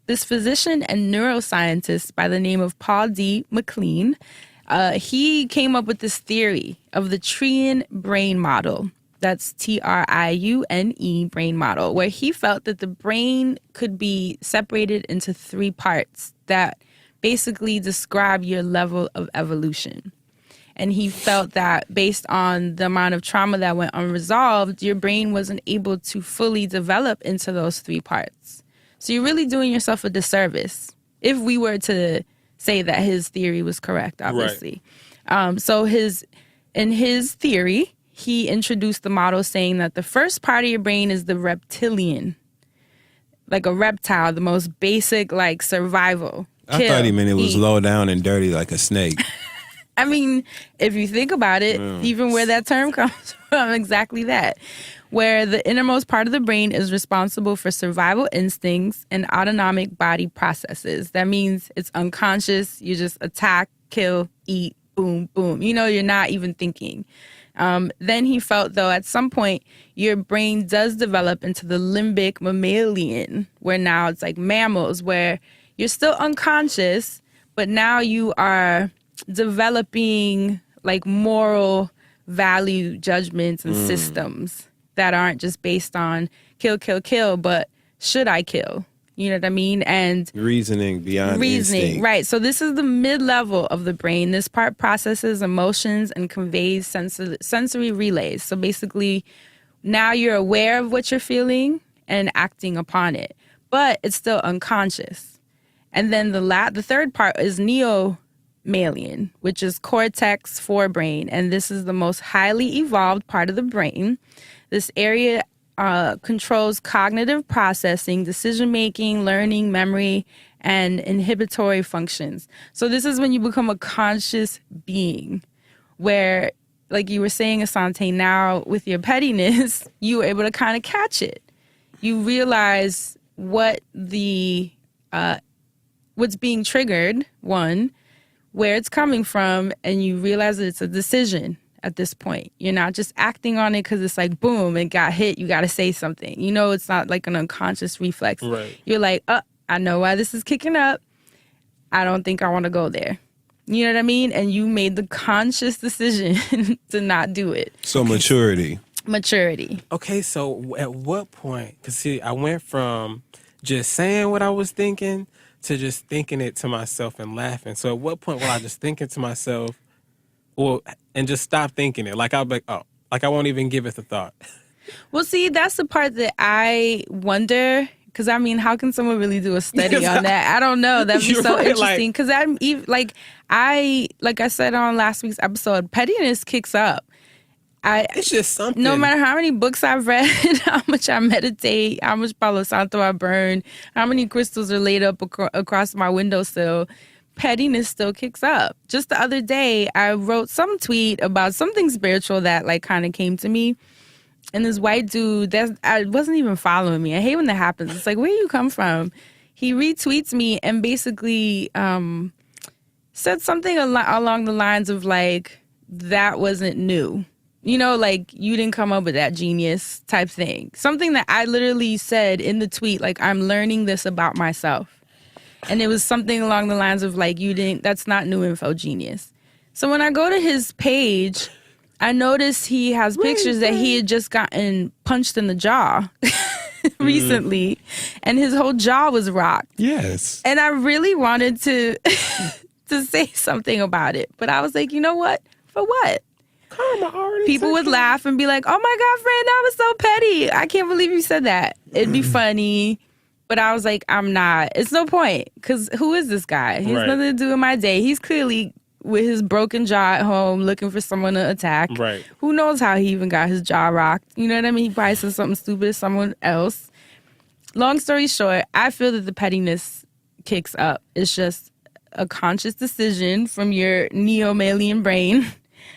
This physician and neuroscientist by the name of Paul D. McLean, he came up with this theory of the Triune brain model. That's TRIUNE brain model, where he felt that the brain could be separated into 3 parts that basically describe your level of evolution. And he felt that based on the amount of trauma that went unresolved, your brain wasn't able to fully develop into those 3 parts. So you're really doing yourself a disservice if we were to say that his theory was correct, obviously. Right. So in his theory, he introduced the model saying that the first part of your brain is the reptilian, like a reptile, the most basic, like survival. I thought he meant it was low down and dirty like a snake. I mean, if you think about it, even where that term comes from, exactly that. Where the innermost part of the brain is responsible for survival instincts and autonomic body processes. That means it's unconscious. You just attack, kill, eat, boom, boom. You're not even thinking. Then he felt, though, at some point, your brain does develop into the limbic mammalian, where now it's like mammals, where you're still unconscious, but now you are developing like moral value judgments and systems that aren't just based on kill, kill, kill, but should I kill? You know what I mean? And reasoning beyond instinct. Right. So this is the mid-level of the brain. This part processes emotions and conveys sensory relays. So basically, now you're aware of what you're feeling and acting upon it, but it's still unconscious. And then the third part is neomalian, which is Cortex Forebrain, and this is the most highly evolved part of the brain. This area controls cognitive processing, decision-making, learning, memory, and inhibitory functions. So this is when you become a conscious being, where, like you were saying, Assante, now with your pettiness, you were able to kind of catch it. You realize what's being triggered, one, where it's coming from, and you realize that it's a decision. At this point, you're not just acting on it because it's like, boom, it got hit, you got to say something. It's not like an unconscious reflex. Right. You're like, I know why this is kicking up. I don't think I want to go there. You know what I mean? And you made the conscious decision to not do it. So maturity. Okay, so at what point, because see, I went from just saying what I was thinking to just thinking it to myself and laughing. So at what point will I just think it to myself and just stop thinking it? Like, I'll be like, oh, Like I won't even give it a thought. Well, see, that's the part that I wonder. Because, I mean, how can someone really do a study on that? I don't know. That'd be so interesting. Because I'm even, like I said on last week's episode, pettiness kicks up. It's just something. No matter how many books I've read, how much I meditate, how much Palo Santo I burn, how many crystals are laid up across my windowsill, pettiness still kicks up. Just the other day, I wrote some tweet about something spiritual that like kind of came to me. And this white dude that I wasn't even following me. I hate when that happens. It's like, where you come from? He retweets me and basically said something along the lines of like, that wasn't new. You know, like you didn't come up with that genius type thing. Something that I literally said in the tweet, like I'm learning this about myself. And it was something along the lines of like, that's not new info, genius. So when I go to his page, I noticed he has pictures that he had just gotten punched in the jaw recently, and his whole jaw was rocked. Yes. And I really wanted to to say something about it, but I was like, you know what? For what? People would laugh and be like, "Oh my God, friend, that was so petty. I can't believe you said that." It'd be funny. But I was like, I'm not. It's no point, because who is this guy? He has nothing to do with my day. He's clearly with his broken jaw at home looking for someone to attack. Right. Who knows how he even got his jaw rocked? You know what I mean? He probably said something stupid to someone else. Long story short, I feel that the pettiness kicks up. It's just a conscious decision from your neo-mammalian brain.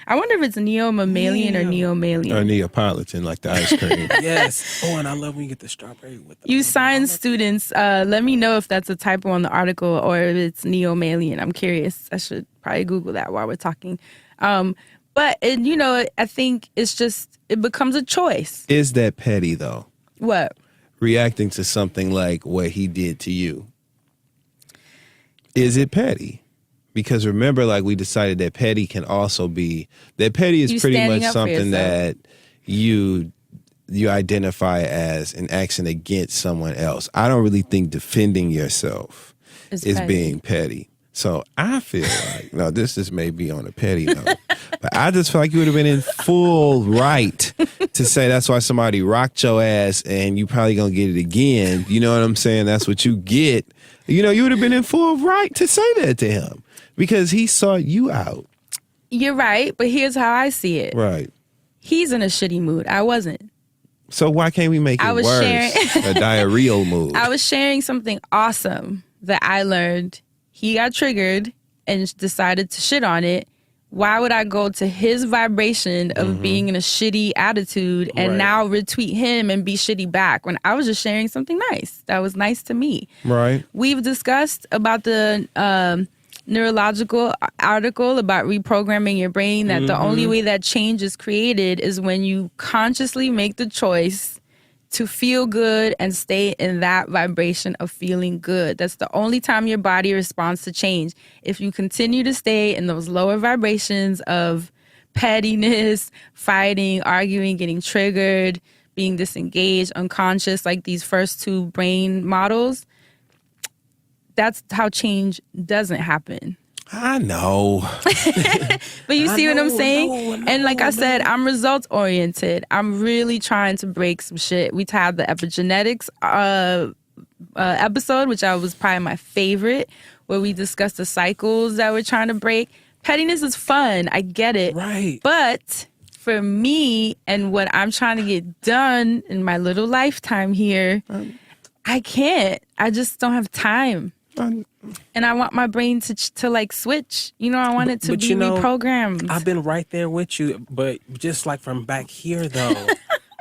I wonder if it's neo-mammalian or neo-mammalian. Or Neapolitan, like the ice cream. Yes. Oh, and I love when you get the strawberry with the... You science students, let me know if that's a typo on the article or if it's neo-mammalian. I'm curious. I should probably Google that while we're talking. But, you know, I think it's just, it becomes a choice. Is that petty, though? What? Reacting to something like what he did to you. Is it petty? Because remember, like we decided that petty can also be, that petty is pretty much something that you identify as an action against someone else. I don't really think defending yourself is being petty. So I feel like, no, this may be on a petty note, but I just feel like you would have been in full right to say that's why somebody rocked your ass and you probably gonna get it again. You know what I'm saying? That's what you get. You know, you would have been in full right to say that to him. Because he sought you out. You're right, but here's how I see it. Right. He's in a shitty mood. I wasn't. So why can't we make it worse? A diarrheal mood. I was sharing something awesome that I learned. He got triggered and decided to shit on it. Why would I go to his vibration of being in a shitty attitude and now retweet him and be shitty back when I was just sharing something nice that was nice to me? Right. We've discussed about the... neurological article about reprogramming your brain, that the only way that change is created is when you consciously make the choice to feel good and stay in that vibration of feeling good. That's the only time your body responds to change. If you continue to stay in those lower vibrations of pettiness, fighting, arguing, getting triggered, being disengaged, unconscious, like these first two brain models, that's how change doesn't happen. I know. But you see what I'm saying? And like I said, I'm results oriented. I'm really trying to break some shit. We had the epigenetics episode, which was probably my favorite, where we discussed the cycles that we're trying to break. Pettiness is fun. I get it. Right. But for me and what I'm trying to get done in my little lifetime here, I can't. I just don't have time. And I want my brain to like switch. You know, I want it to be reprogrammed. I've been right there with you, but just like from back here though.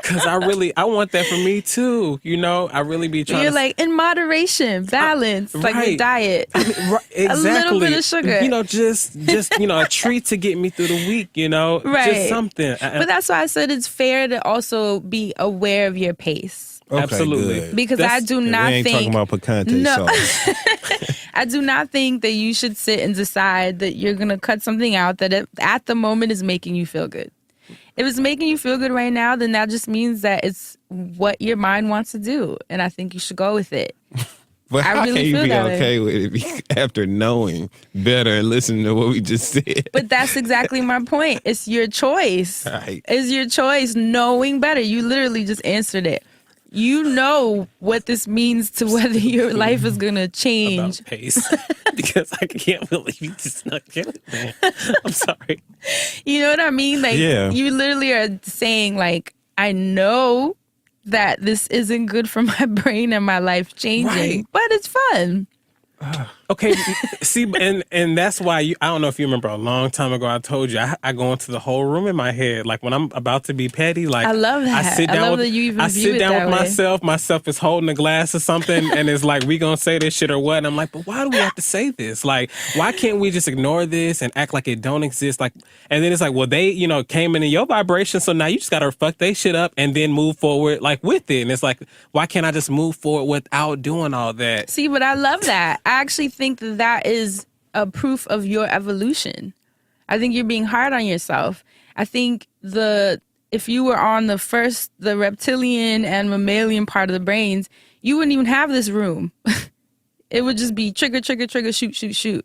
Because I want that for me too. You know, I really be trying You're like, in moderation, balance, like your diet. I mean, exactly. A little bit of sugar. You know, just a treat to get me through the week, you know. Right. Just something. But that's why I said it's fair to also be aware of your pace. Okay, absolutely. Good. Because I do not think... We ain't talking about picante sauce. I do not think that you should sit and decide that you're going to cut something out that at the moment is making you feel good. If it's making you feel good right now, then that just means that it's what your mind wants to do. And I think you should go with it. But how really can you feel be that way. okay with it after knowing better and listening to what we just said? But that's exactly my point. It's your choice. Right. It's your choice, knowing better. You literally just answered it. You know what this means to whether your life is going to change. About pace. Because I can't believe you just snuck in it, man. I'm sorry. You know what I mean? Like, Yeah. you literally are saying, like, I know that this isn't good for my brain and my life changing, Right. but it's fun. Okay, see, and that's why I don't know if you remember a long time ago I told you I go into the whole room in my head, like when I'm about to be petty, like I love that. I sit I down love with, that you even I view sit it down that with way. myself is holding a glass or something and it's like, we gonna say this shit or what? And I'm like, but why do we have to say this? Like, why can't we just ignore this and act like it don't exist? Like, and then it's like, well, they, came into your vibration, so now you just gotta fuck they shit up and then move forward like with it. And it's like, why can't I just move forward without doing all that? See, but I love that. I actually think that is a proof of your evolution. I think you're being hard on yourself. I think if you were on the reptilian and mammalian part of the brains, you wouldn't even have this room. It would just be trigger, trigger, trigger, shoot, shoot, shoot.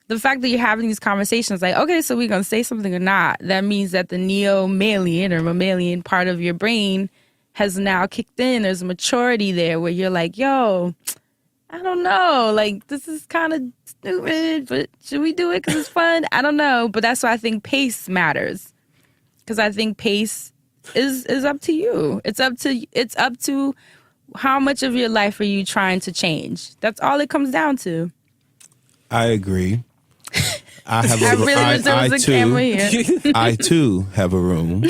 The fact that you're having these conversations, like, okay, so we're going to say something or not, that means that the neo-mammalian or mammalian part of your brain has now kicked in. There's a maturity there where you're like, yo, I don't know. Like, this is kind of stupid, but should we do it because it's fun? I don't know. But that's why I think pace matters. Because I think pace is up to you. It's up to how much of your life are you trying to change. That's all it comes down to. I agree. I have I really wish there was a camera here. I too have a room,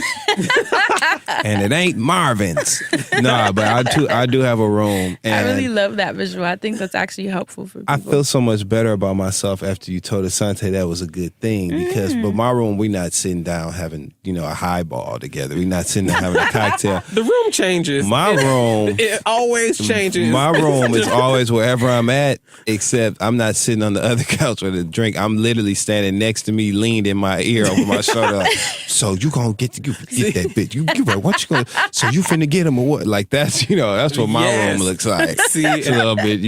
and it ain't Marvin's. No, but I do have a room, and I really love that visual. I think that's actually helpful for people. I feel so much better about myself after you told Asante that was a good thing because, but my room, we not sitting down having a highball together. We not sitting down having a cocktail. The room changes. My room, It always changes. my room is always wherever I'm at, except I'm not sitting on the other couch with a drink. I'm literally standing next to me, leaned in my ear over my shoulder. Like, so you gonna get that bitch? You right? What you gonna? So you finna get him or what? Like that's that's what my Yes. room looks like. See, It's a little bit,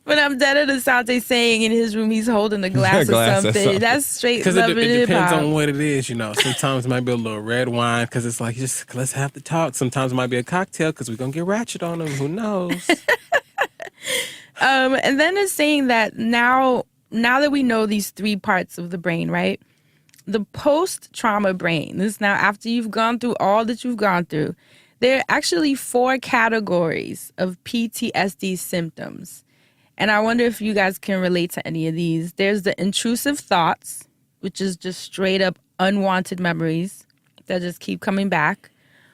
But I'm dead at Asante saying in his room he's holding a glass, Glass or or something. something. That's straight because love it and depends hip-hop. on what it is. Sometimes it might be a little red wine because it's like, just let's have the talk. Sometimes it might be a cocktail because we're gonna get ratchet on them. Who knows? And then it's saying that now that we know these three parts of the brain, right? The post-trauma brain, this is now after you've gone through all that you've gone through, there are actually 4 categories of PTSD symptoms. And I wonder if you guys can relate to any of these. There's the intrusive thoughts, which is just straight up unwanted memories that just keep coming back.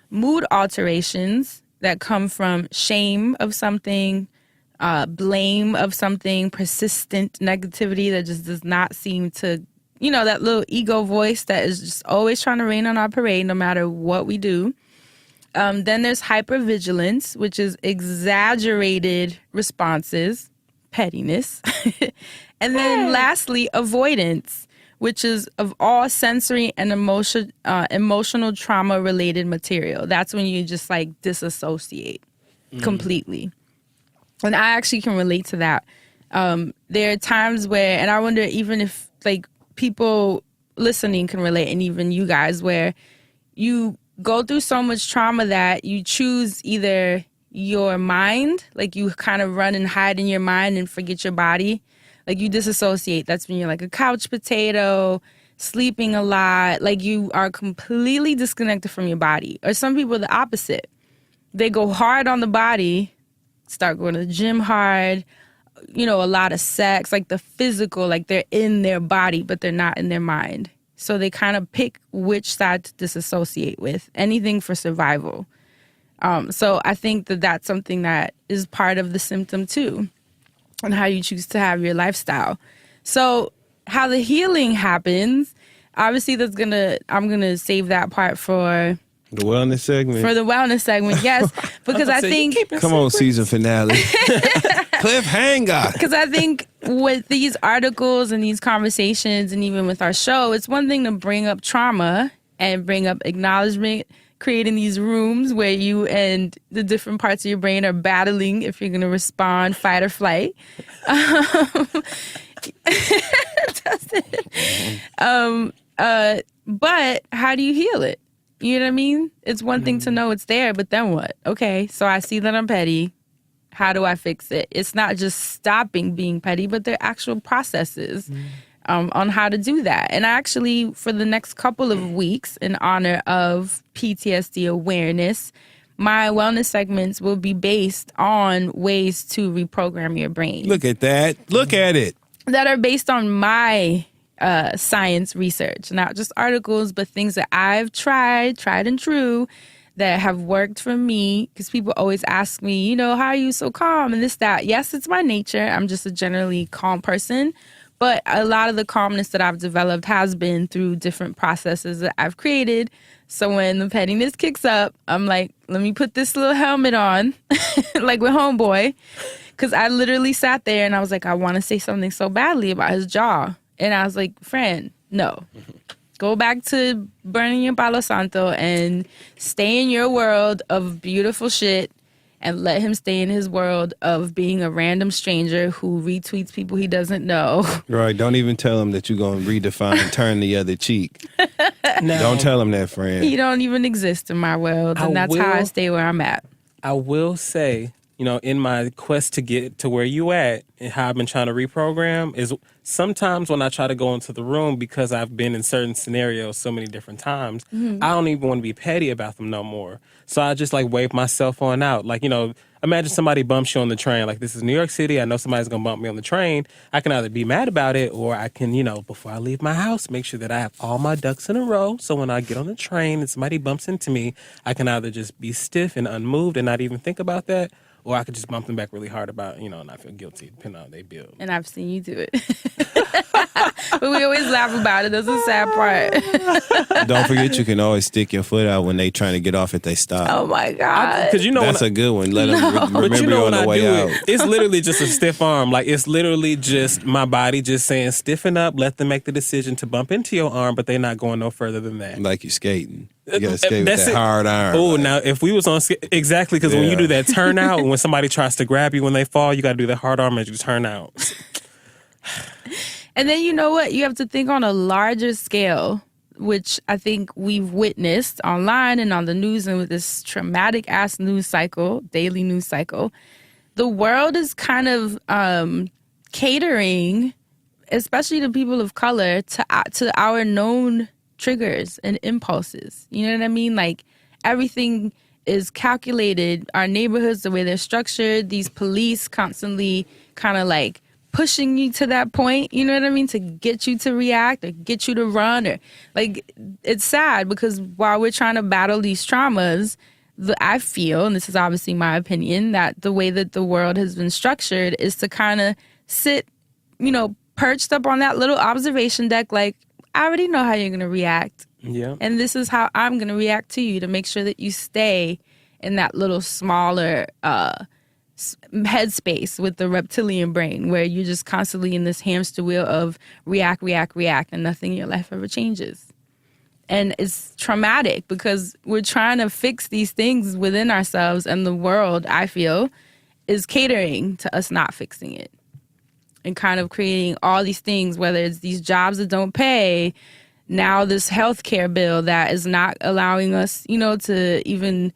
Mood alterations that come from shame of something, blame of something, persistent negativity that just does not seem to, that little ego voice that is just always trying to rain on our parade no matter what we do. Then there's hypervigilance, which is exaggerated responses, pettiness. And then lastly, avoidance, which is of all sensory and emotional trauma-related material. That's when you just like disassociate completely. And I actually can relate to that. There are times where, and I wonder even if like people listening can relate, and even you guys, where you go through so much trauma that you choose either your mind, like you kind of run and hide in your mind and forget your body. Like you disassociate. That's when you're like a couch potato, sleeping a lot. Like you are completely disconnected from your body. Or some people are the opposite. They go hard on the body, start going to the gym hard, a lot of sex, like the physical, like they're in their body, but they're not in their mind. So they kind of pick which side to disassociate with, anything for survival. So I think that that's something that is part of the symptom too, and how you choose to have your lifestyle. So how the healing happens, obviously I'm gonna save that part for The wellness segment. For the wellness segment, yes. Because I think... Come on, season finale. Cliffhanger. Because I think with these articles and these conversations and even with our show, it's one thing to bring up trauma and bring up acknowledgement, creating these rooms where you and the different parts of your brain are battling if you're going to respond, fight or flight. But how do you heal it? You know what I mean? It's one thing to know it's there, but then what? Okay, so I see that I'm petty. How do I fix it? It's not just stopping being petty, but there are actual processes on how to do that. And actually, for the next couple of weeks, in honor of PTSD awareness, my wellness segments will be based on ways to reprogram your brain. Look at that. Look at it. That are based on my science research, not just articles, but things that I've tried and true, that have worked for me. Because people always ask me, you know, how are you so calm and this, that. Yes, it's my nature. I'm just a generally calm person. But a lot of the calmness that I've developed has been through different processes that I've created. So when the pettiness kicks up, I'm like, let me put this little helmet on, like with Homeboy. Because I literally sat there and I was like, I want to say something so badly about his jaw. And I was like, friend, no. Go back to burning your Palo Santo and stay in your world of beautiful shit and let him stay in his world of being a random stranger who retweets people he doesn't know. Right. Don't even tell him that you're going to redefine and turn the other cheek. No. Don't tell him that, friend. He don't even exist in my world. And that's how I stay where I'm at. I will say, you know, in my quest to get to where you at and how I've been trying to reprogram is sometimes when I try to go into the room, because I've been in certain scenarios so many different times, I don't even want to be petty about them no more. So I just like wave myself on out. Like, you know, imagine somebody bumps you on the train. Like, this is New York City. I know somebody's going to bump me on the train. I can either be mad about it, or I can, you know, before I leave my house, make sure that I have all my ducks in a row. So when I get on the train and somebody bumps into me, I can either just be stiff and unmoved and not even think about that, or I could just bump them back really hard about, you know, and I feel guilty, depending on how they build. And I've seen you do it. But we always laugh about it. That's the sad part. Don't forget, you can always stick your foot out when they trying to get off if they stop. Oh, my God. Because you know, that's a good one. Let them remember but you know, you on when the I way do out. it's literally just a stiff arm. Like, it's literally just my body just saying, stiffen up, let them make the decision to bump into your arm, but they're not going no further than that. Like you're skating. You got to skate with that hard iron. Oh, now, if we was on exactly, because when you do that turnout, when somebody tries to grab you when they fall, you got to do that hard arm as you turn out. And then you know what? You have to think on a larger scale, which I think we've witnessed online and on the news, and with this traumatic-ass news cycle, daily news cycle. The world is kind of catering, especially to people of color, to our known triggers and impulses. You know what I mean? Like, everything is calculated. Our neighborhoods, the way they're structured, these police constantly kind of like pushing you to that point, you know what I mean, to get you to react or get you to run, or like, it's sad because while we're trying to battle these traumas, I feel, and this is obviously my opinion, that the way that the world has been structured is to kind of sit, you know, perched up on that little observation deck, like, I already know how you're going to react. Yeah. And this is how I'm going to react to you, to make sure that you stay in that little smaller headspace with the reptilian brain, where you're just constantly in this hamster wheel of react, and nothing in your life ever changes. And it's traumatic because we're trying to fix these things within ourselves, and the world, I feel, is catering to us not fixing it. And kind of creating all these things, whether it's these jobs that don't pay, now this healthcare bill that is not allowing us, you know, to even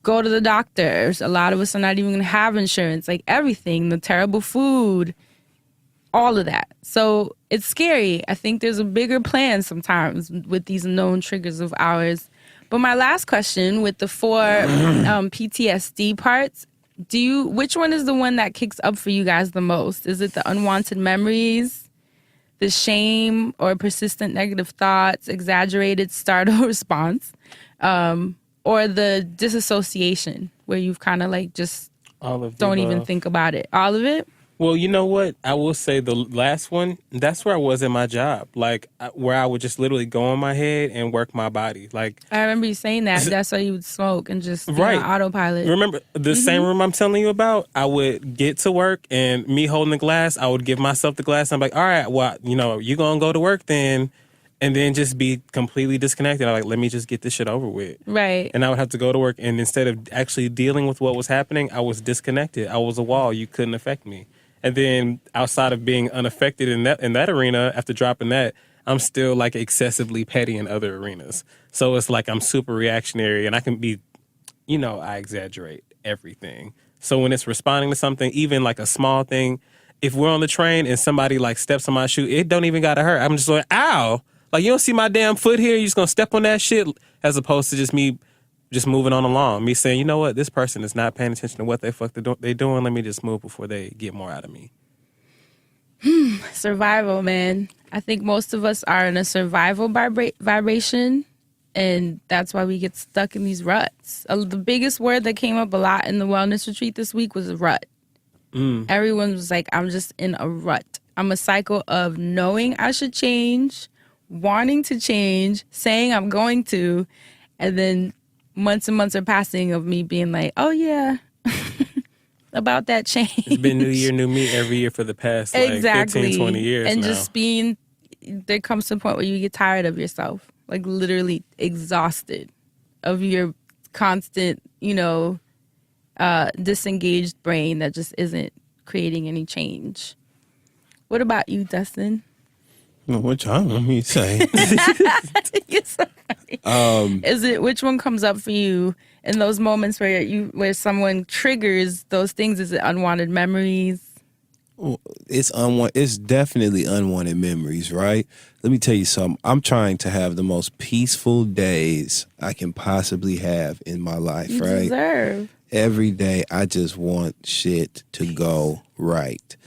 go to the doctors. A lot of us are not even going to have insurance, like everything, the terrible food, all of that. So it's scary. I think there's a bigger plan sometimes with these known triggers of ours. But my last question with the 4 PTSD parts, which one is the one that kicks up for you guys the most? Is it the unwanted memories, the shame or persistent negative thoughts, exaggerated startle response, or the disassociation where you've kind of like just don't even think about it? All of it? Well, you know what? I will say the last one, that's where I was in my job. Like, where I would just literally go in my head and work my body. Like, I remember you saying that. That's why you would smoke and just be on autopilot. Remember the same room I'm telling you about? I would get to work, and me holding the glass, I would give myself the glass. And I'm like, all right, well, you know, you going to go to work then. and then just be completely disconnected. I'm like, let me just get this shit over with. Right. And I would have to go to work, and instead of actually dealing with what was happening, I was disconnected. I was a wall. You couldn't affect me. And then outside of being unaffected in that arena, after dropping that, I'm still like excessively petty in other arenas. So it's like I'm super reactionary, and I can be, I exaggerate everything. So when it's responding to something, even like a small thing, if we're on the train and somebody like steps on my shoe, it don't even gotta hurt. I'm just like, ow. Like, you don't see my damn foot here? You're just gonna step on that shit? As opposed to just me just moving on along. Me saying, you know what? This person is not paying attention to what they doing. Let me just move before they get more out of me. Survival, man. I think most of us are in a survival vibration, and that's why we get stuck in these ruts. The biggest word that came up a lot in the wellness retreat this week was rut. Everyone was like, I'm just in a rut. I'm a cycle of knowing I should change, wanting to change, saying I'm going to, and then months and months are passing of me being like, oh yeah, about that change. It's been new year, new me every year for the past like 15, 20 years and now. just being, there comes to a point where you get tired of yourself, like literally exhausted of your constant, disengaged brain that just isn't creating any change. What about you, Dustin? Well, what y'all want me to say? You're so funny. Is it, which one comes up for you in those moments where someone triggers those things? Is it unwanted memories? It's definitely unwanted memories, right? Let me tell you something. I'm trying to have the most peaceful days I can possibly have in my life, You right? deserve. Every day I just want shit to go right.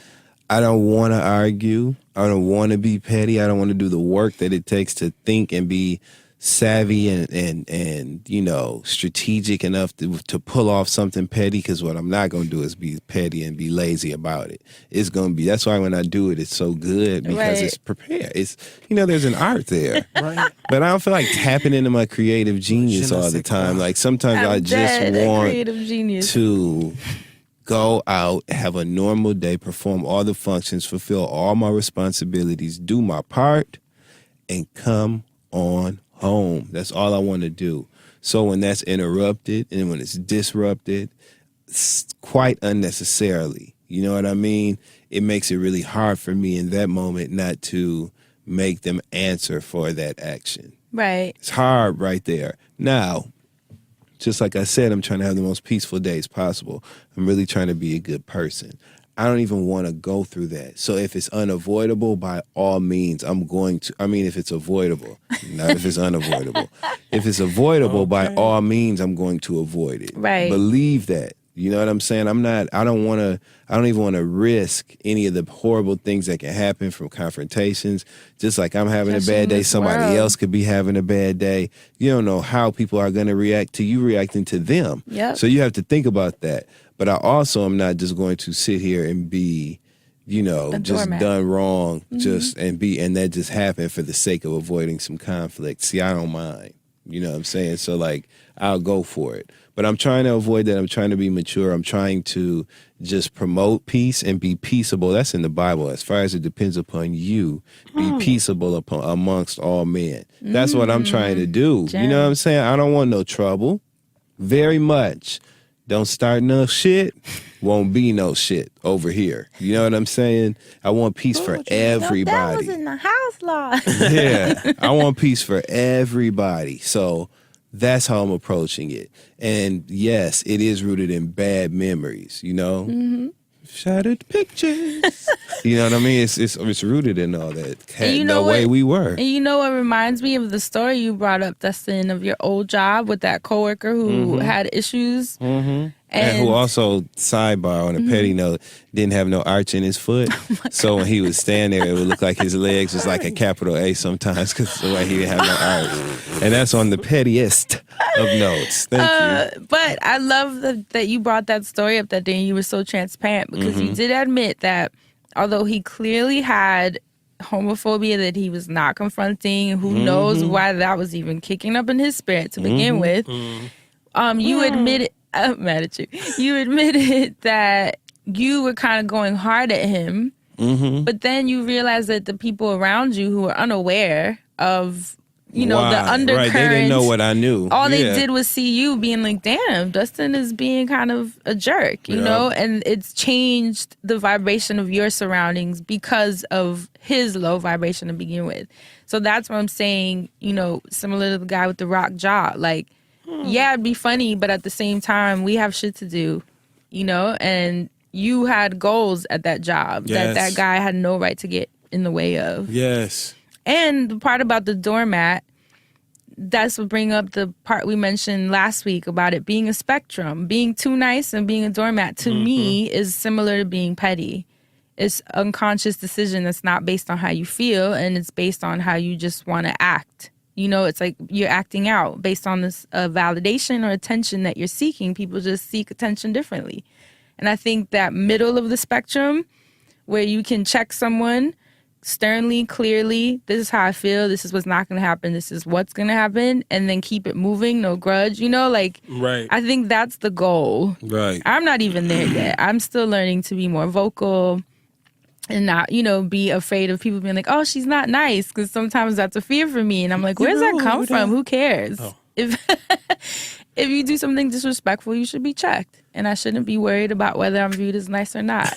I don't want to argue. I don't want to be petty. I don't want to do the work that it takes to think and be savvy and strategic enough to pull off something petty, because what I'm not going to do is be petty and be lazy about it. It's going to be, that's why when I do it, it's so good, because it's prepared. It's, there's an art there. Right. But I don't feel like tapping into my creative genius all the time. Like sometimes I just want to go out, have a normal day, perform all the functions, fulfill all my responsibilities, do my part, and come on home. That's all I want to do. So when that's interrupted and when it's disrupted, quite unnecessarily, you know what I mean? It makes it really hard for me in that moment not to make them answer for that action. Right. It's hard right there. Now, just like I said, I'm trying to have the most peaceful days possible. I'm really trying to be a good person. I don't even want to go through that. So if it's unavoidable, by all means, I'm going to. I mean, if it's avoidable, not if it's unavoidable. If it's avoidable, by all means, I'm going to avoid it. Right. Believe that. You know what I'm saying? I don't even want to risk any of the horrible things that can happen from confrontations. Just like I'm having a bad day, somebody else could be having a bad day. You don't know how people are going to react to you reacting to them. Yep. So you have to think about that. But I also am not just going to sit here and be, just done wrong, and that just happened for the sake of avoiding some conflict. See, I don't mind. You know what I'm saying? So like, I'll go for it. But I'm trying to avoid that. I'm trying to be mature. I'm trying to just promote peace and be peaceable. That's in the Bible. As far as it depends upon you, be peaceable amongst all men. That's what I'm trying to do. You know what I'm saying? I don't want no trouble. Very much. Don't start no shit, won't be no shit over here. You know what I'm saying? I want peace for everybody. That was in the house law. Yeah, I want peace for everybody. So that's how I'm approaching it. And yes, it is rooted in bad memories, Shattered pictures. You know what I mean? It's rooted in all that. The way we were. And you know what reminds me of the story you brought up, Dustin, of your old job with that coworker who had issues. Mm-hmm. And who also, sidebar on a petty note, didn't have no arch in his foot. So when he would stand there, it would look like his legs was like a capital A sometimes because the way he didn't have no arch. And that's on the pettiest of notes. Thank you. But I love that you brought that story up that day and you were so transparent because you did admit that although he clearly had homophobia that he was not confronting, who knows why that was even kicking up in his spirit to begin with, you admitted, I'm mad at you. You admitted that you were kind of going hard at him Mm-hmm. But then you realize that the people around you who are unaware of, the undercurrent. Right, they didn't know what I knew. All they did was see you being like, damn, Dustin is being kind of a jerk, you know? And it's changed the vibration of your surroundings because of his low vibration to begin with. So that's what I'm saying, similar to the guy with the rock jaw. Like, yeah, it'd be funny, but at the same time, we have shit to do, and you had goals at that job that guy had no right to get in the way of. Yes. And the part about the doormat, that's what bring up the part we mentioned last week about it being a spectrum. Being too nice and being a doormat, to me, is similar to being petty. It's unconscious decision that's not based on how you feel, and it's based on how you just want to act. It's like you're acting out based on this validation or attention that you're seeking. People just seek attention differently. And I think that middle of the spectrum, where you can check someone sternly, clearly, this is how I feel, this is what's not going to happen, this is what's going to happen, and then keep it moving, no grudge, Right. I think that's the goal. Right. I'm not even there yet. I'm still learning to be more vocal and not, be afraid of people being like, oh, she's not nice, because sometimes that's a fear for me, and I'm like, where's that come from? Who cares? Oh. If you do something disrespectful, you should be checked. And I shouldn't be worried about whether I'm viewed as nice or not.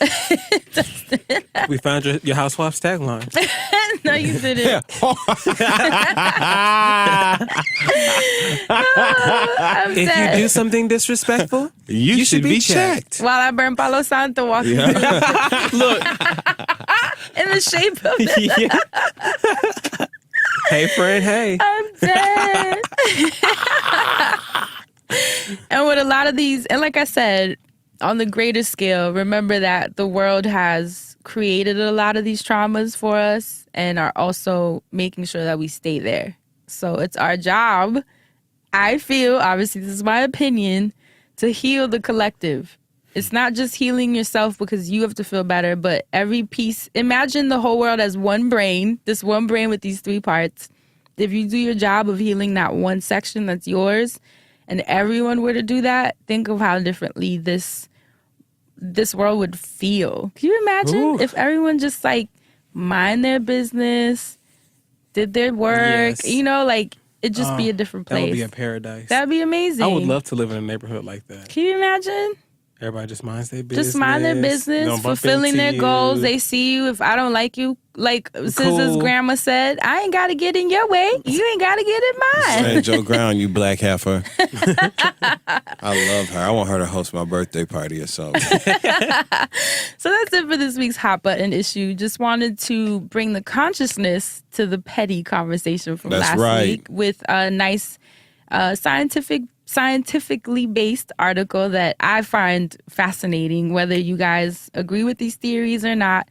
We found your housewife's tagline. No, you didn't. I'm if dead. you do something disrespectful, you should be checked. While I burn Palo Santo walking Look. in the shape of it. Yeah. Hey, friend, hey. I'm dead. And with a lot of these, and like I said, on the greater scale, remember that the world has created a lot of these traumas for us and are also making sure that we stay there. So it's our job, I feel, obviously this is my opinion, to heal the collective. It's not just healing yourself because you have to feel better, but every piece. Imagine the whole world as one brain, this one brain with these three parts. If you do your job of healing that one section that's yours, and everyone were to do that, think of how differently this world would feel. Can you imagine if everyone just mind their business, did their work, it'd just be a different place. That would be a paradise. That'd be amazing. I would love to live in a neighborhood like that. Can you imagine? Everybody just minds their business. Just mind their business, fulfilling their goals. They see you. If I don't like you, like Scissor's grandma said, I ain't got to get in your way. You ain't got to get in mine. Stand your ground, you black heifer. I love her. I want her to host my birthday party or something. So that's it for this week's Hot Button issue. Just wanted to bring the consciousness to the petty conversation from last week with a nice scientifically based article that I find fascinating, whether you guys agree with these theories or not.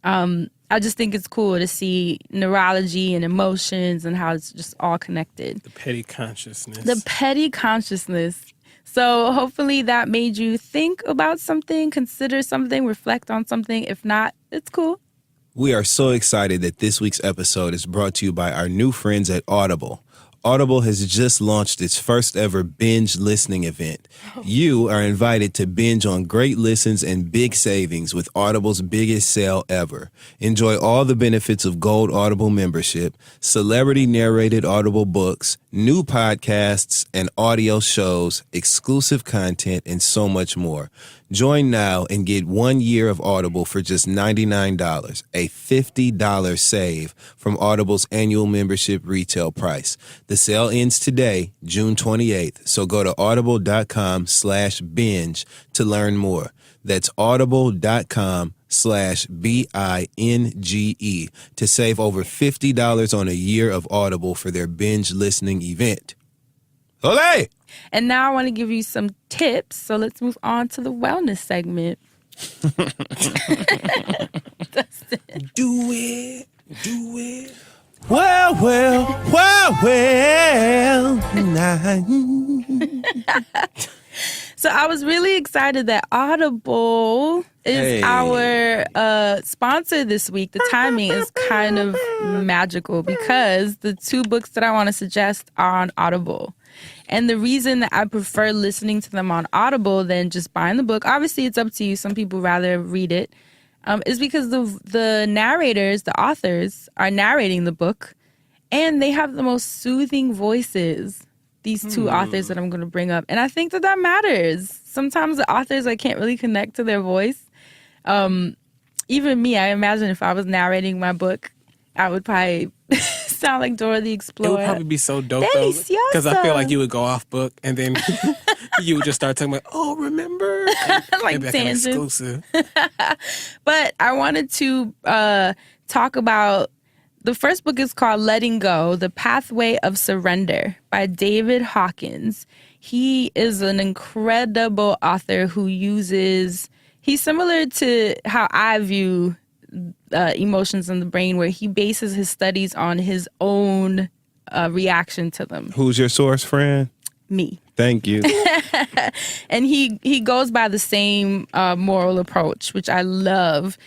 I just think it's cool to see neurology and emotions and how it's just all connected. The petty consciousness. The petty consciousness. So hopefully that made you think about something, consider something, reflect on something. If not, it's cool. We are so excited that this week's episode is brought to you by our new friends at Audible. Audible has just launched its first ever binge listening event. You are invited to binge on great listens and big savings with Audible's biggest sale ever. Enjoy all the benefits of Gold Audible membership, celebrity narrated Audible books, new podcasts and audio shows, exclusive content, and so much more. Join now and get 1 year of Audible for just $99, a $50 save from Audible's annual membership retail price. The sale ends today, June 28th, so go to audible.com/binge to learn more. That's audible.com/BINGE to save over $50 on a year of Audible for their binge listening event. Olé! And now I want to give you some tips. So let's move on to the wellness segment. Do it. So I was really excited that Audible is our sponsor this week. The timing is kind of magical because the two books that I want to suggest are on Audible. And the reason that I prefer listening to them on Audible than just buying the book, obviously it's up to you. Some people rather read it. is because the narrators, the authors, are narrating the book, and they have the most soothing voices. These two authors that I'm going to bring up, and I think that matters. Sometimes the authors, I can't really connect to their voice. Even me, I imagine if I was narrating my book, I would probably sound like Dora the Explorer. It would probably be so dope though, because I feel like you would go off book and then you would just start talking about, oh, remember? Like maybe tangents. Exclusive. But I wanted to talk about, the first book is called Letting Go, The Pathway of Surrender by David Hawkins. He is an incredible author who he's similar to how I view emotions in the brain, where he bases his studies on his own reaction to them. Who's your source, friend? Me. Thank you. And he goes by the same moral approach, which I love.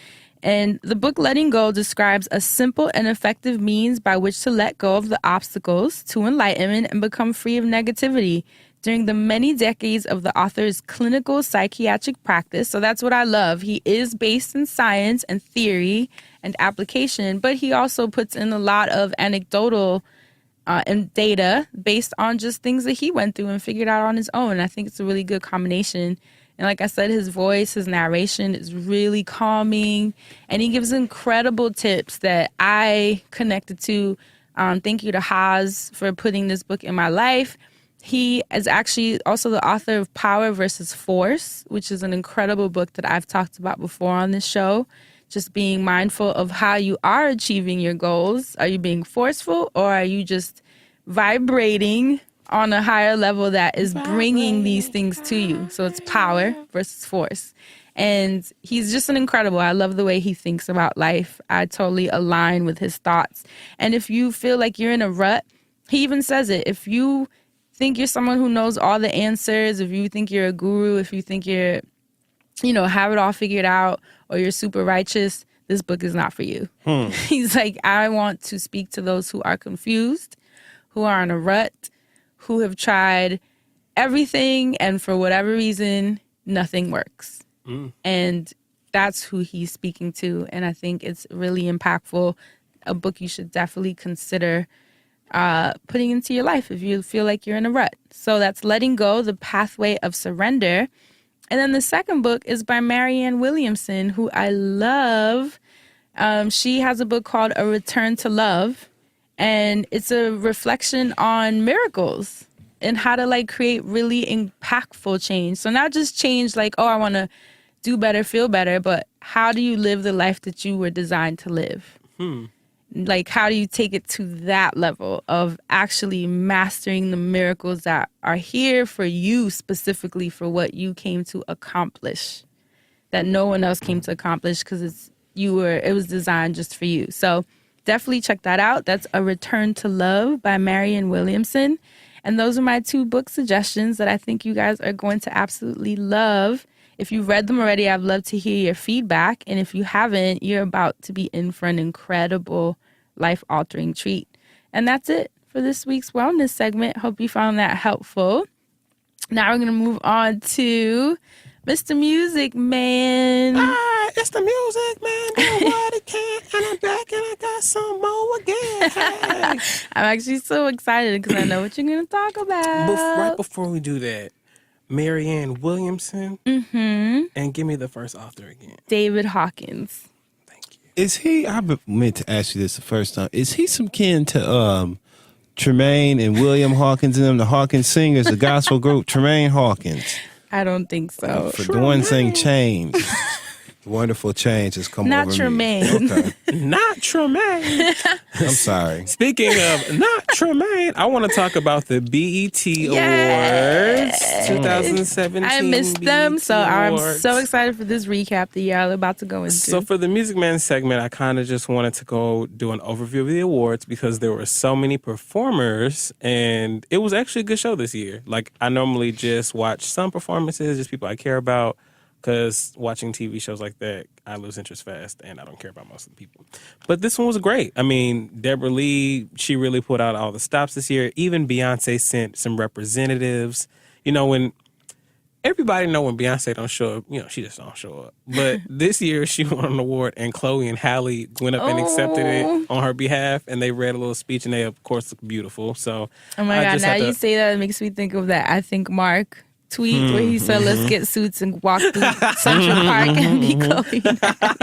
And the book Letting Go describes a simple and effective means by which to let go of the obstacles to enlightenment and become free of negativity during the many decades of the author's clinical psychiatric practice. So that's what I love. He is based in science and theory and application, but he also puts in a lot of anecdotal and data based on just things that he went through and figured out on his own. And I think it's a really good combination. And like I said, his voice, his narration is really calming, and he gives incredible tips that I connected to. Thank you to Haas for putting this book in my life. He is actually also the author of Power versus Force, which is an incredible book that I've talked about before on this show. Just being mindful of how you are achieving your goals. Are you being forceful, or are you just vibrating on a higher level that is bringing these things to you? So it's power versus force. And he's just an incredible. I love the way he thinks about life. I totally align with his thoughts. And if you feel like you're in a rut, he even says it. If you think you're someone who knows all the answers, if you think you're a guru, if you think you're, have it all figured out, or you're super righteous, this book is not for you. He's like, I want to speak to those who are confused, who are in a rut, who have tried everything, and for whatever reason, nothing works. And that's who he's speaking to. And I think it's really impactful. A book you should definitely consider putting into your life if you feel like you're in a rut. So that's Letting Go, The Pathway of Surrender. And then the second book is by Marianne Williamson, who I love. She has a book called A Return to Love. And it's a reflection on miracles and how to create really impactful change. So not just change I want to do better, feel better, but how do you live the life that you were designed to live? How do you take it to that level of actually mastering the miracles that are here for you, specifically for what you came to accomplish, that no one else came to accomplish because it was designed just for you. So definitely check that out. That's A Return to Love by Marianne Williamson. And those are my two book suggestions that I think you guys are going to absolutely love. If you've read them already, I'd love to hear your feedback. And if you haven't, you're about to be in for an incredible, life-altering treat. And that's it for this week's wellness segment. Hope you found that helpful. Now we're going to move on to Mr. Music Man. It's the Music Man, do what it can, and I'm back and I got some more again. Hey. I'm actually so excited because I know what you're going to talk about. Right before we do that, Marianne Williamson, and give me the first author again. David Hawkins. Thank you. Is he, I meant to ask you this the first time, is he some kin to Tremaine and William Hawkins and them, the Hawkins singers, the gospel group, Tremaine Hawkins? I don't think so. For the one thing, change. Wonderful change has come Not over Tremaine. me. Okay. Not Tremaine. I'm sorry. Speaking of not Tremaine, I want to talk about the BET Awards 2017. I missed them, BET so I'm Awards. so excited for this recap that y'all are about to go into. So for the Music Man segment, I kind of just wanted to go do an overview of the awards because there were so many performers, and it was actually a good show this year. I normally just watch some performances, just people I care about. Because watching TV shows like that, I lose interest fast, and I don't care about most of the people. But this one was great. I mean, Deborah Lee, she really put out all the stops this year. Even Beyonce sent some representatives. When everybody know when Beyonce don't show up, she just don't show up. But this year she won an award, and Chloe and Halle went up and accepted it on her behalf, and they read a little speech, and they of course look beautiful. So oh my God, now you say that, it makes me think of that I Think Mark tweet where he said, let's get suits and walk through Central Park and be Chloe and Halle.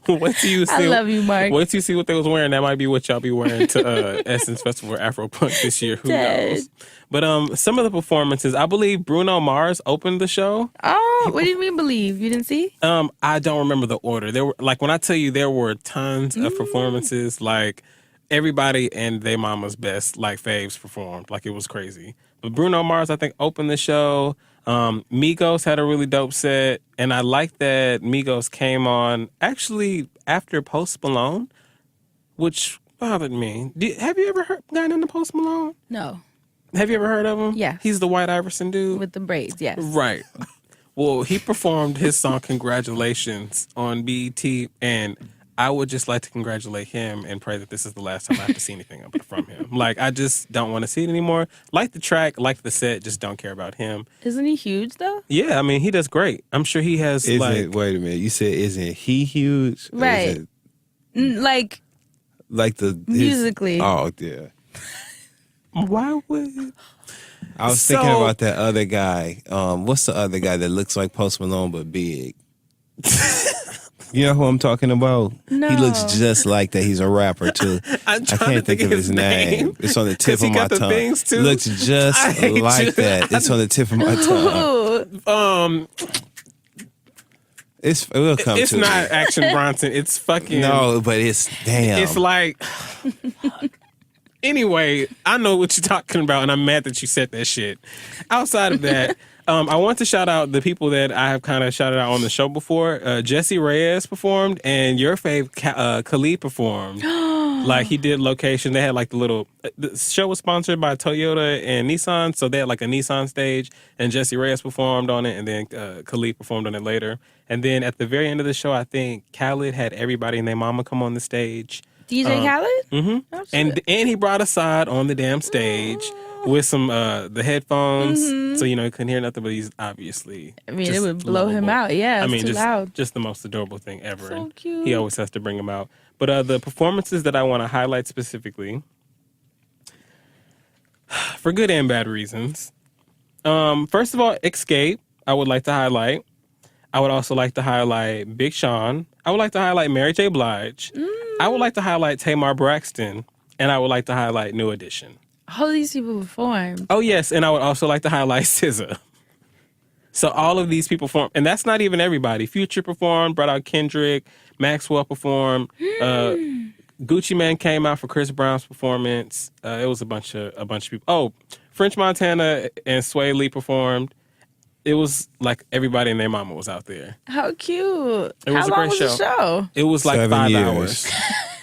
Wait till you see, I love you, Mark. Wait till you see what they was wearing. That might be what y'all be wearing to Essence Festival or Afro Punk this year. Who knows? But some of the performances, I believe Bruno Mars opened the show. Oh, what do you mean believe? You didn't see? I don't remember the order. There were, like, when I tell you there were tons of performances, like everybody and their mama's best, like faves performed. Like, it was crazy. But Bruno Mars, I think, opened the show. Migos had a really dope set, and I like that Migos came on actually after Post Malone, which bothered me. Have you ever gotten into Post Malone? No. Have you ever heard of him? Yeah. He's the White Iverson dude. With the braids, yes. Right. Well, he performed his song Congratulations on BET, and I would just like to congratulate him and pray that this is the last time I have to see anything from him. Like, I just don't want to see it anymore. Like the track, like the set, just don't care about him. Isn't he huge, though? Yeah, I mean, he does great. I'm sure he has, Wait a minute. You said, isn't he huge? Right. Like musically. Oh, yeah. Why would... I was thinking about that other guy. What's the other guy that looks like Post Malone but big? You know who I'm talking about? No. He looks just like that. He's a rapper, too. I can't think of his name. It's on the tip of my tongue. Looks just like that. It's on the tip of my tongue. We'll come it's to it. It's not Action Bronson. It's fucking... No, but it's... Damn. It's like... Anyway, I know what you're talking about, and I'm mad that you said that shit. Outside of that, I want to shout out the people that I have kind of shouted out on the show before. Jesse Reyes performed, and your fave, Khalid, performed. Like, he did location. They had like the show was sponsored by Toyota and Nissan, so they had like a Nissan stage, and Jesse Reyes performed on it, and then Khalid performed on it later. And then at the very end of the show, I think Khalid had everybody and their mama come on the stage. DJ Khaled? Mm-hmm. Oh, and he brought a side on the damn stage with some the headphones, so you couldn't hear nothing. But he's obviously, I mean, it would blow him out. Yeah, it's too loud. Just the most adorable thing ever. So and cute. He always has to bring him out. But the performances that I want to highlight specifically, for good and bad reasons. First of all, Escape, I would like to highlight. I would also like to highlight Big Sean. I would like to highlight Mary J. Blige. I would like to highlight Tamar Braxton. And I would like to highlight New Edition. All these people performed. Oh, yes. And I would also like to highlight SZA. So all of these people performed. And that's not even everybody. Future performed, brought out Kendrick. Maxwell performed. Gucci Mane came out for Chris Brown's performance. It was a bunch of people. Oh, French Montana and Sway Lee performed. It was like everybody and their mama was out there. How cute. It was How a long great was show. The show? It was like 7 5 years. hours.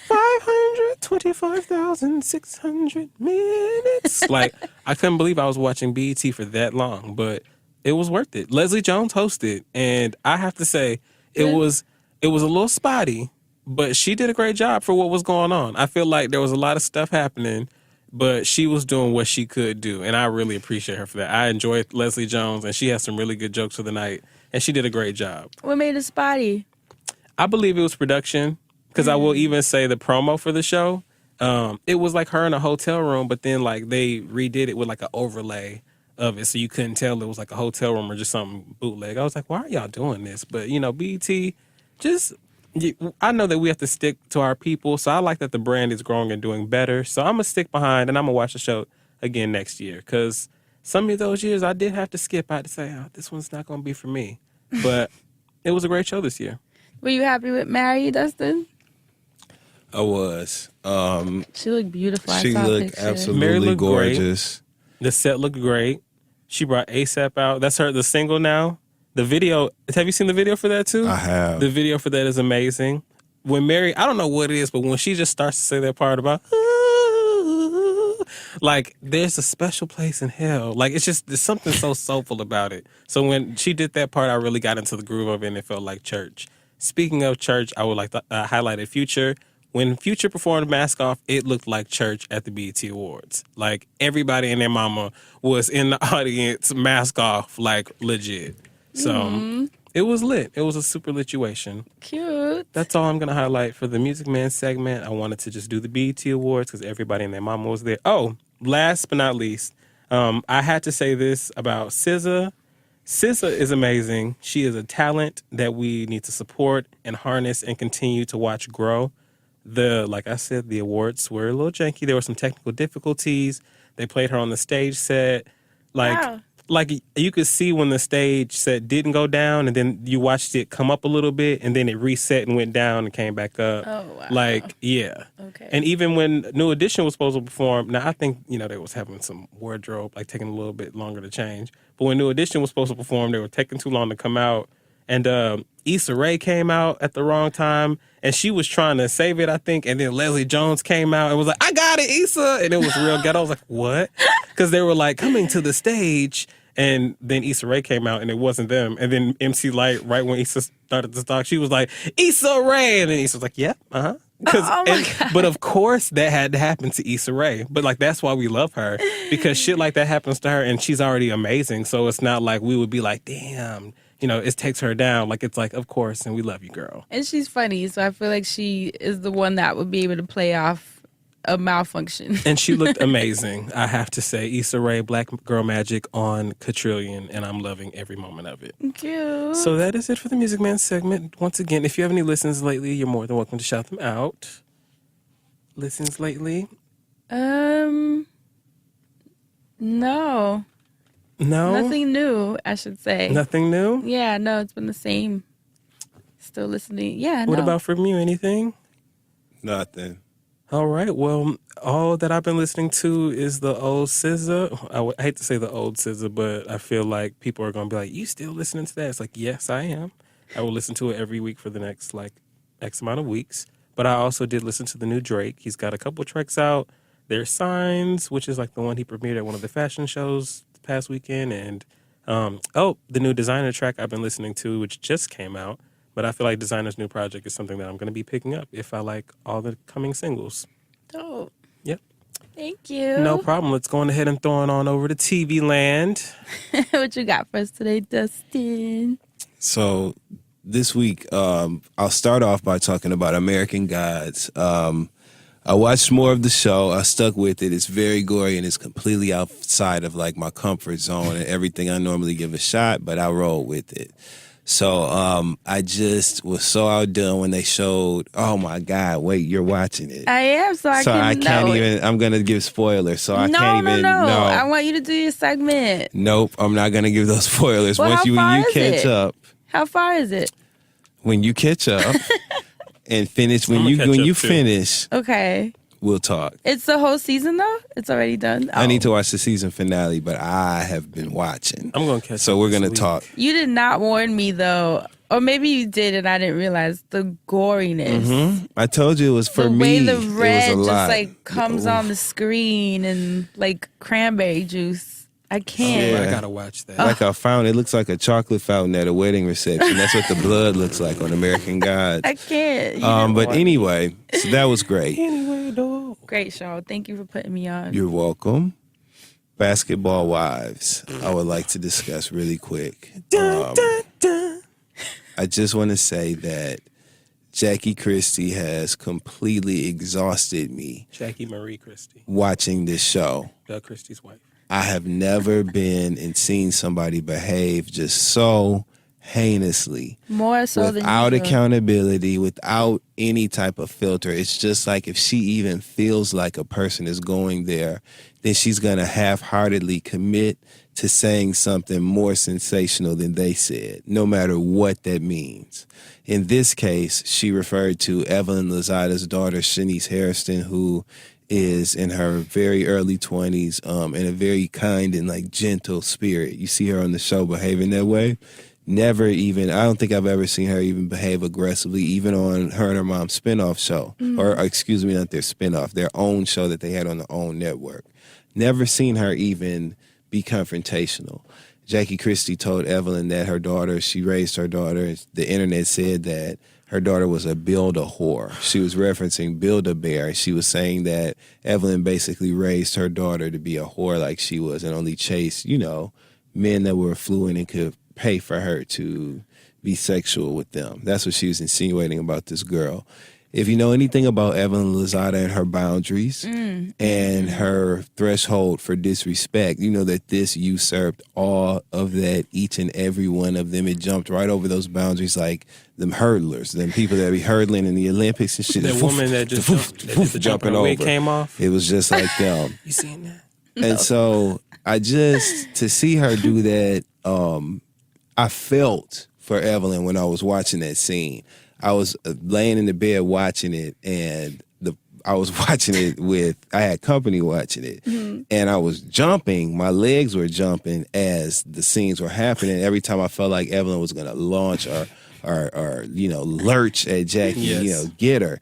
525,600 minutes. Like, I couldn't believe I was watching BET for that long, but it was worth it. Leslie Jones hosted, and I have to say, it was a little spotty, but she did a great job for what was going on. I feel like there was a lot of stuff happening, but she was doing what she could do, and I really appreciate her for that. I enjoyed Leslie Jones, and she had some really good jokes for the night, and she did a great job. What made it spotty? I believe it was production, because I will even say the promo for the show, it was like her in a hotel room, but then like they redid it with like an overlay of it, so you couldn't tell it was like a hotel room or just something bootleg. I was like, why are y'all doing this? But BET, I know that we have to stick to our people, so I like that the brand is growing and doing better. So I'm going to stick behind, and I'm going to watch the show again next year, because some of those years I did have to skip. I had to say, this one's not going to be for me. But it was a great show this year. Were you happy with Mary, Dustin? I was. She looked beautiful. She looked absolutely Mary looked gorgeous. Great. The set looked great. She brought ASAP out. That's the single now. The video, have you seen the video for that too? I have. The video for that is amazing. When Mary, I don't know what it is, but when she just starts to say that part about, like, there's a special place in hell. Like, there's something so soulful about it. So when she did that part, I really got into the groove of it, and it felt like church. Speaking of church, I would like to highlight a Future When Future performed Mask Off, it looked like church at the BET Awards. Like, everybody and their mama was in the audience, mask off, like, legit. So, it was lit. It was a super lituation. Cute. That's all I'm going to highlight for the Music Man segment. I wanted to just do the BET Awards because everybody and their mama was there. Oh, last but not least, I had to say this about SZA. SZA is amazing. She is a talent that we need to support and harness and continue to watch grow. Like I said, the awards were a little janky. There were some technical difficulties. They played her on the stage set. Wow. Like you could see when the stage set didn't go down, and then you watched it come up a little bit, and then it reset and went down and came back up. Oh, wow. Like, yeah. Okay. And even when New Edition was supposed to perform, now I think, they was having some wardrobe, like taking a little bit longer to change. But when New Edition was supposed to perform, they were taking too long to come out. And Issa Rae came out at the wrong time, and she was trying to save it, I think. And then Leslie Jones came out and was like, "I got it, Issa." And it was real ghetto. I was like, what? Because they were like coming to the stage, and then Issa Rae came out, and it wasn't them. And then MC Lyte, right when Issa started to talk, she was like, "Issa Rae." And then Issa was like, "Yeah, uh-huh." But of course that had to happen to Issa Rae. But like, that's why we love her, because shit like that happens to her, and she's already amazing. So it's not like we would be like, damn, it takes her down. Like, it's like, of course, and we love you, girl. And she's funny, so I feel like she is the one that would be able to play off a malfunction. And she looked amazing, I have to say. Issa Rae, Black Girl Magic on Quadrillion, and I'm loving every moment of it. Cute. So that is it for the Music Man segment. Once again, if you have any listens lately, you're more than welcome to shout them out. Listens lately? No. No? Nothing new, I should say. Nothing new? Yeah, no, it's been the same. Still listening. Yeah, What no. about from you? Anything? Nothing. All right. Well, all that I've been listening to is the old SZA. I hate to say the old SZA, but I feel like people are going to be like, "You still listening to that?" It's like, yes, I am. I will listen to it every week for the next, X amount of weeks. But I also did listen to the new Drake. He's got a couple tracks out. There's Signs, which is like the one he premiered at one of the fashion shows this past weekend. And, the new Designer track I've been listening to, which just came out. But I feel like Designer's new project is something that I'm going to be picking up if I like all the coming singles. Dope. Yep. Thank you. No problem. Let's go ahead and throw it on over to TV land. What you got for us today, Dustin? So this week, I'll start off by talking about American Gods. I watched more of the show. I stuck with it. It's very gory and it's completely outside of like my comfort zone and everything I normally give a shot, but I rolled with it. So I just was so outdone when they showed, oh my God, wait, you're watching it. I am, so I can't even, I'm going to give spoilers, so I can't even. No. I want you to do your segment. Nope, I'm not going to give those spoilers. Well, Once you catch up. How far is it? When you catch up and finish, when you finish, okay, we'll talk. It's the whole season though? It's already done? I need to watch the season finale, but I have been watching. I'm going to catch So we're going to talk. You did not warn me though. Or maybe you did and I didn't realize the goriness. Mm-hmm. I told you it was for me. The way the red it was a just lot. comes on the screen and like cranberry juice. I can't. I got to watch that. Like a fountain. It looks like a chocolate fountain at a wedding reception. That's what the blood looks like on American Gods. I can't. But anyway, so that was great. Great show. Thank you for putting me on. You're welcome. Basketball Wives, I would like to discuss really quick. I just want to say that Jackie Christie has completely exhausted me. Jackie Marie Christie. Watching this show. Doug Christie's wife. I have never been and seen somebody behave just so heinously. More so than without accountability, without any type of filter. It's just like if she even feels like a person is going there, then she's going to half-heartedly commit to saying something more sensational than they said, no matter what that means. In this case, she referred to Evelyn Lozada's daughter, Shanice Hairston, who is in her very early 20s, in a very kind and like gentle spirit. You see her on the show behaving that way. Never even, I don't think I've ever seen her even behave aggressively, even on her and her mom's spinoff show. Or excuse me, not their spinoff, their own show that they had on their own network. Never seen her even be confrontational. Jackie Christie told Evelyn that her daughter, she raised her daughter. The internet said that her daughter was a build-a-whore. She was referencing Build-A-Bear. She was saying that Evelyn basically raised her daughter to be a whore like she was and only chased, men that were affluent and could pay for her to be sexual with them. That's what she was insinuating about this girl. If you know anything about Evelyn Lozada and her boundaries and her threshold for disrespect, you know that this usurped all of that, each and every one of them. It jumped right over those boundaries like them hurdlers, them people that be hurdling in the Olympics and shit. That woman that just jumped, jumping over. Wig came off. It was just like them. You seen that? And so to see her do that, I felt for Evelyn when I was watching that scene. I was laying in the bed watching it, and I was watching it I had company watching it, and I was jumping. My legs were jumping as the scenes were happening. Every time I felt like Evelyn was going to launch or lurch at Jackie, Yes. Get her.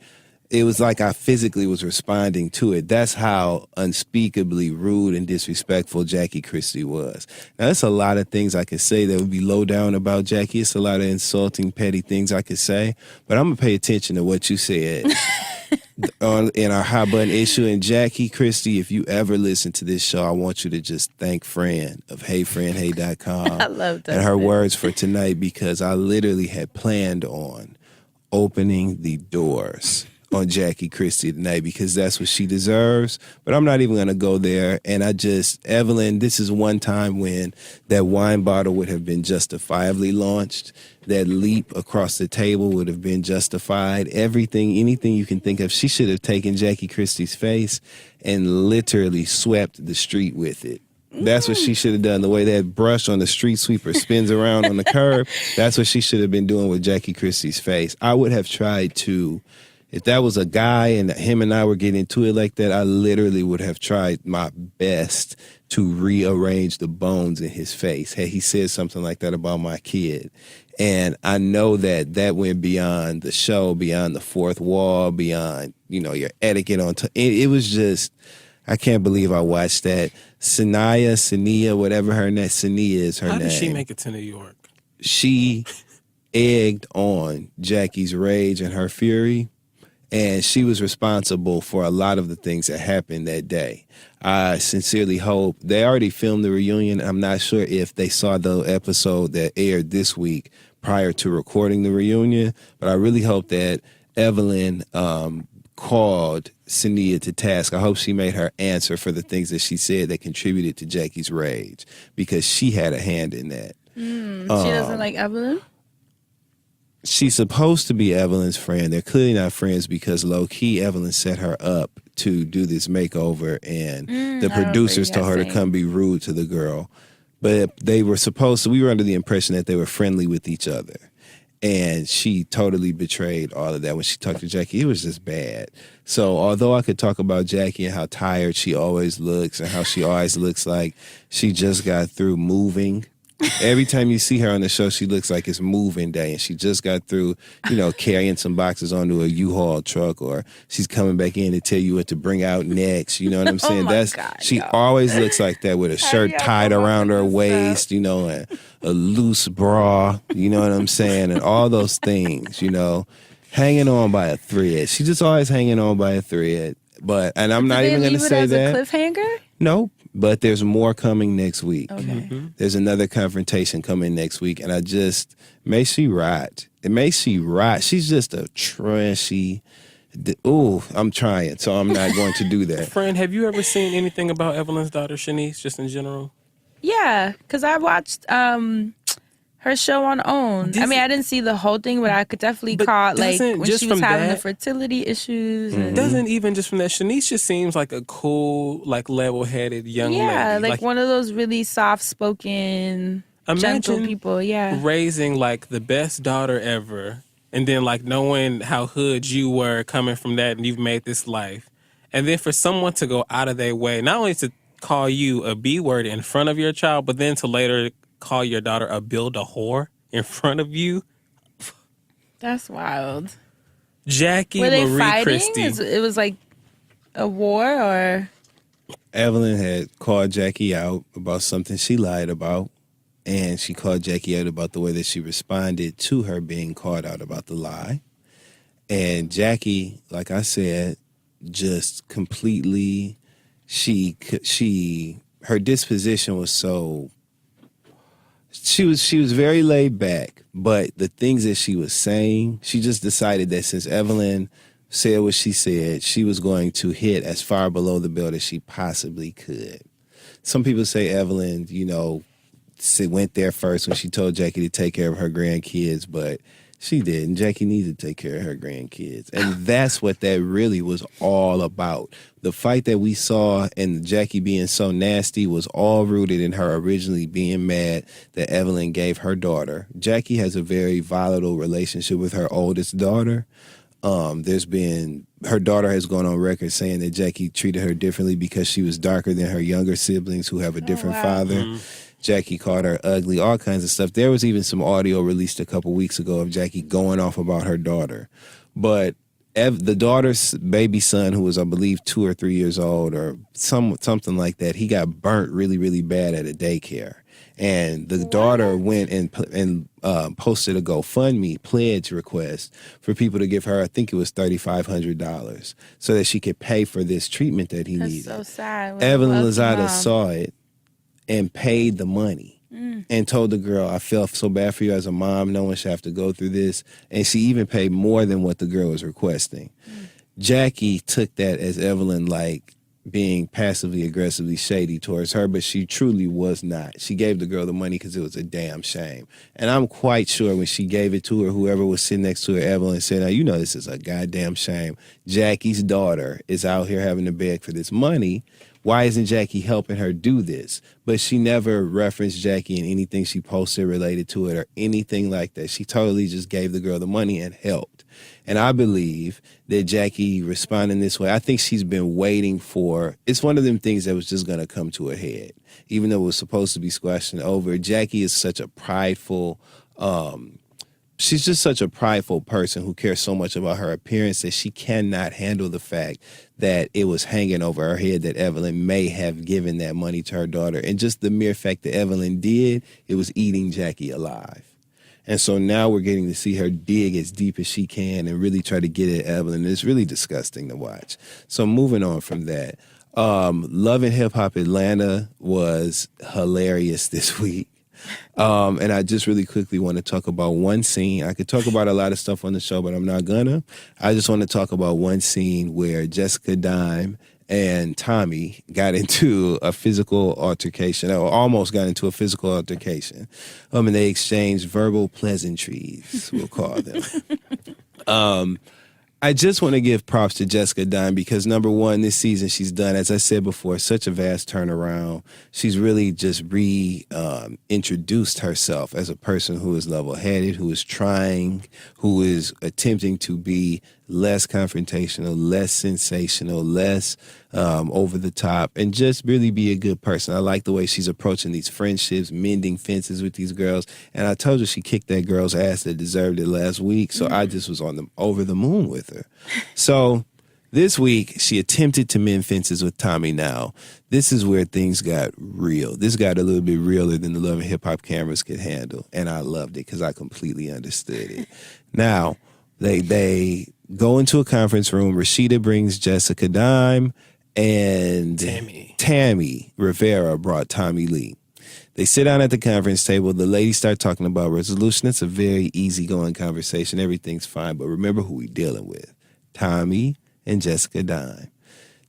It was like I physically was responding to it. That's how unspeakably rude and disrespectful Jackie Christie was. Now, there's a lot of things I could say that would be low down about Jackie. It's a lot of insulting, petty things I could say. But I'm going to pay attention to what you said in our hot button issue. And Jackie Christie, if you ever listen to this show, I want you to just thank Fran of HeyFranHey.com. I love that. And her words for tonight, because I literally had planned on opening the doors on Jackie Christie tonight because that's what she deserves. But I'm not even going to go there. And Evelyn, this is one time when that wine bottle would have been justifiably launched. That leap across the table would have been justified. Everything, anything you can think of. She should have taken Jackie Christie's face and literally swept the street with it. That's what she should have done. The way that brush on the street sweeper spins around on the curb, that's what she should have been doing with Jackie Christie's face. I would have tried to, if that was a guy and him and I were getting into it like that, I literally would have tried my best to rearrange the bones in his face. Hey, he said something like that about my kid. And I know that went beyond the show, beyond the fourth wall, beyond, your etiquette on it was just, I can't believe I watched that. Sania, whatever her name, Sania is her name. How did she make it to New York? She egged on Jackie's rage and her fury. And she was responsible for a lot of the things that happened that day. I sincerely hope they already filmed the reunion. I'm not sure if they saw the episode that aired this week prior to recording the reunion, but I really hope that Evelyn called Sania to task. I hope she made her answer for the things that she said that contributed to Jackie's rage, because she had a hand in that. She doesn't like Evelyn? She's supposed to be Evelyn's friend. They're clearly not friends because low-key Evelyn set her up to do this makeover, and the producers told her to come be rude to the girl. But we were under the impression that they were friendly with each other. And she totally betrayed all of that when she talked to Jackie. It was just bad. So although I could talk about Jackie and how tired she always looks and how she always looks like she just got through moving. Every time you see her on the show, she looks like it's moving day, and she just got through, carrying some boxes onto a U-Haul truck, or she's coming back in to tell you what to bring out next. You know what I'm saying? She always looks like that with a shirt tied around her waist, and a loose bra. You know what I'm saying? And all those things, hanging on by a thread. She's just always hanging on by a thread. And I'm not even going to say that. A cliffhanger? Nope. But there's more coming next week. Okay. Mm-hmm. There's another confrontation coming next week, and may she rot. It may she rot. She's just a trashy. I'm trying, so I'm not going to do that. Friend, have you ever seen anything about Evelyn's daughter, Shanice, just in general? Yeah, because I watched her show on OWN. I didn't see the whole thing, but I could definitely call it when she was having the fertility issues. Mm-hmm. Doesn't even just from that, Shanice just seems like a cool, level-headed young lady. Yeah, like one of those really soft-spoken, gentle people. Yeah, raising the best daughter ever, and then knowing how hood you were coming from that, and you've made this life, and then for someone to go out of their way, not only to call you a B word in front of your child, but then to later call your daughter a build-a-whore in front of you. That's wild. Jackie Were they Marie fighting? Christie. It was like a war, or? Evelyn had called Jackie out about something she lied about, and she called Jackie out about the way that she responded to her being called out about the lie. And Jackie, like I said, just completely, her disposition was so, she was very laid back, but the things that she was saying, she just decided that since Evelyn said what she said, she was going to hit as far below the belt as she possibly could. Some people say Evelyn, went there first when she told Jackie to take care of her grandkids, but she didn't. Jackie needed to take care of her grandkids. And that's what that really was all about. The fight that we saw and Jackie being so nasty was all rooted in her originally being mad that Evelyn gave her daughter. Jackie has a very volatile relationship with her oldest daughter. Her daughter has gone on record saying that Jackie treated her differently because she was darker than her younger siblings who have a different father. Jackie called her ugly, all kinds of stuff. There was even some audio released a couple weeks ago of Jackie going off about her daughter. But the daughter's baby son, who was, I believe, 2 or 3 years old or something like that, he got burnt really, really bad at a daycare. And the daughter went and posted a GoFundMe pledge request for people to give her, I think it was $3,500, so that she could pay for this treatment that he needed. That's so sad. Evelyn Lozada saw it and paid the money and told the girl, I felt so bad for you as a mom. No one should have to go through this. And she even paid more than what the girl was requesting. Jackie took that as Evelyn, like, being passively aggressively shady towards her, but she truly was not. She gave the girl the money because it was a damn shame. And I'm quite sure when she gave it to her, whoever was sitting next to her, Evelyn, said, now, this is a goddamn shame. Jackie's daughter is out here having to beg for this money. Why isn't Jackie helping her do this? But she never referenced Jackie in anything she posted related to it or anything like that. She totally just gave the girl the money and helped. And I believe that Jackie responding this way, I think she's been waiting for, it's one of them things that was just going to come to a head. Even though it was supposed to be squashed and over, Jackie is such a prideful, she's just such a prideful person who cares so much about her appearance that she cannot handle the fact that it was hanging over her head that Evelyn may have given that money to her daughter. And just the mere fact that Evelyn did, it was eating Jackie alive. And so now we're getting to see her dig as deep as she can and really try to get at Evelyn. It's really disgusting to watch. So moving on from that, Love and Hip Hop Atlanta was hilarious this week. And I just really quickly want to talk about one scene. I could talk about a lot of stuff on the show, but I'm not gonna. I just want to talk about one scene where Jessica Dime and Tommy got into a physical altercation, or almost got into a physical altercation. And they exchanged verbal pleasantries, we'll call them. I just want to give props to Jessica Dime because, number one, this season she's done, as I said before, such a vast turnaround. She's really just reintroduced herself as a person who is level-headed, who is trying, who is attempting to be less confrontational, less sensational, less over the top, and just really be a good person. I like the way she's approaching these friendships, mending fences with these girls. And I told you she kicked that girl's ass that deserved it last week. So I just was over the moon with her. So this week she attempted to mend fences with Tommy. Now, this is where things got real. This got a little bit realer than the Love and Hip Hop cameras could handle. And I loved it because I completely understood it. Now, they go into a conference room. Rashida brings Jessica Dime, and Tammy Rivera brought Tommy Lee. They sit down at the conference table. The ladies start talking about resolution. It's a very easygoing conversation. Everything's fine. But remember who we're dealing with. Tommy and Jessica Dime.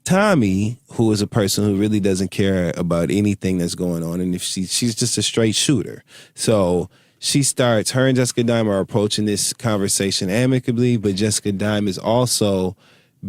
Tommy, who is a person who really doesn't care about anything that's going on, and if she's just a straight shooter. So her and Jessica Dime are approaching this conversation amicably, but Jessica Dime is also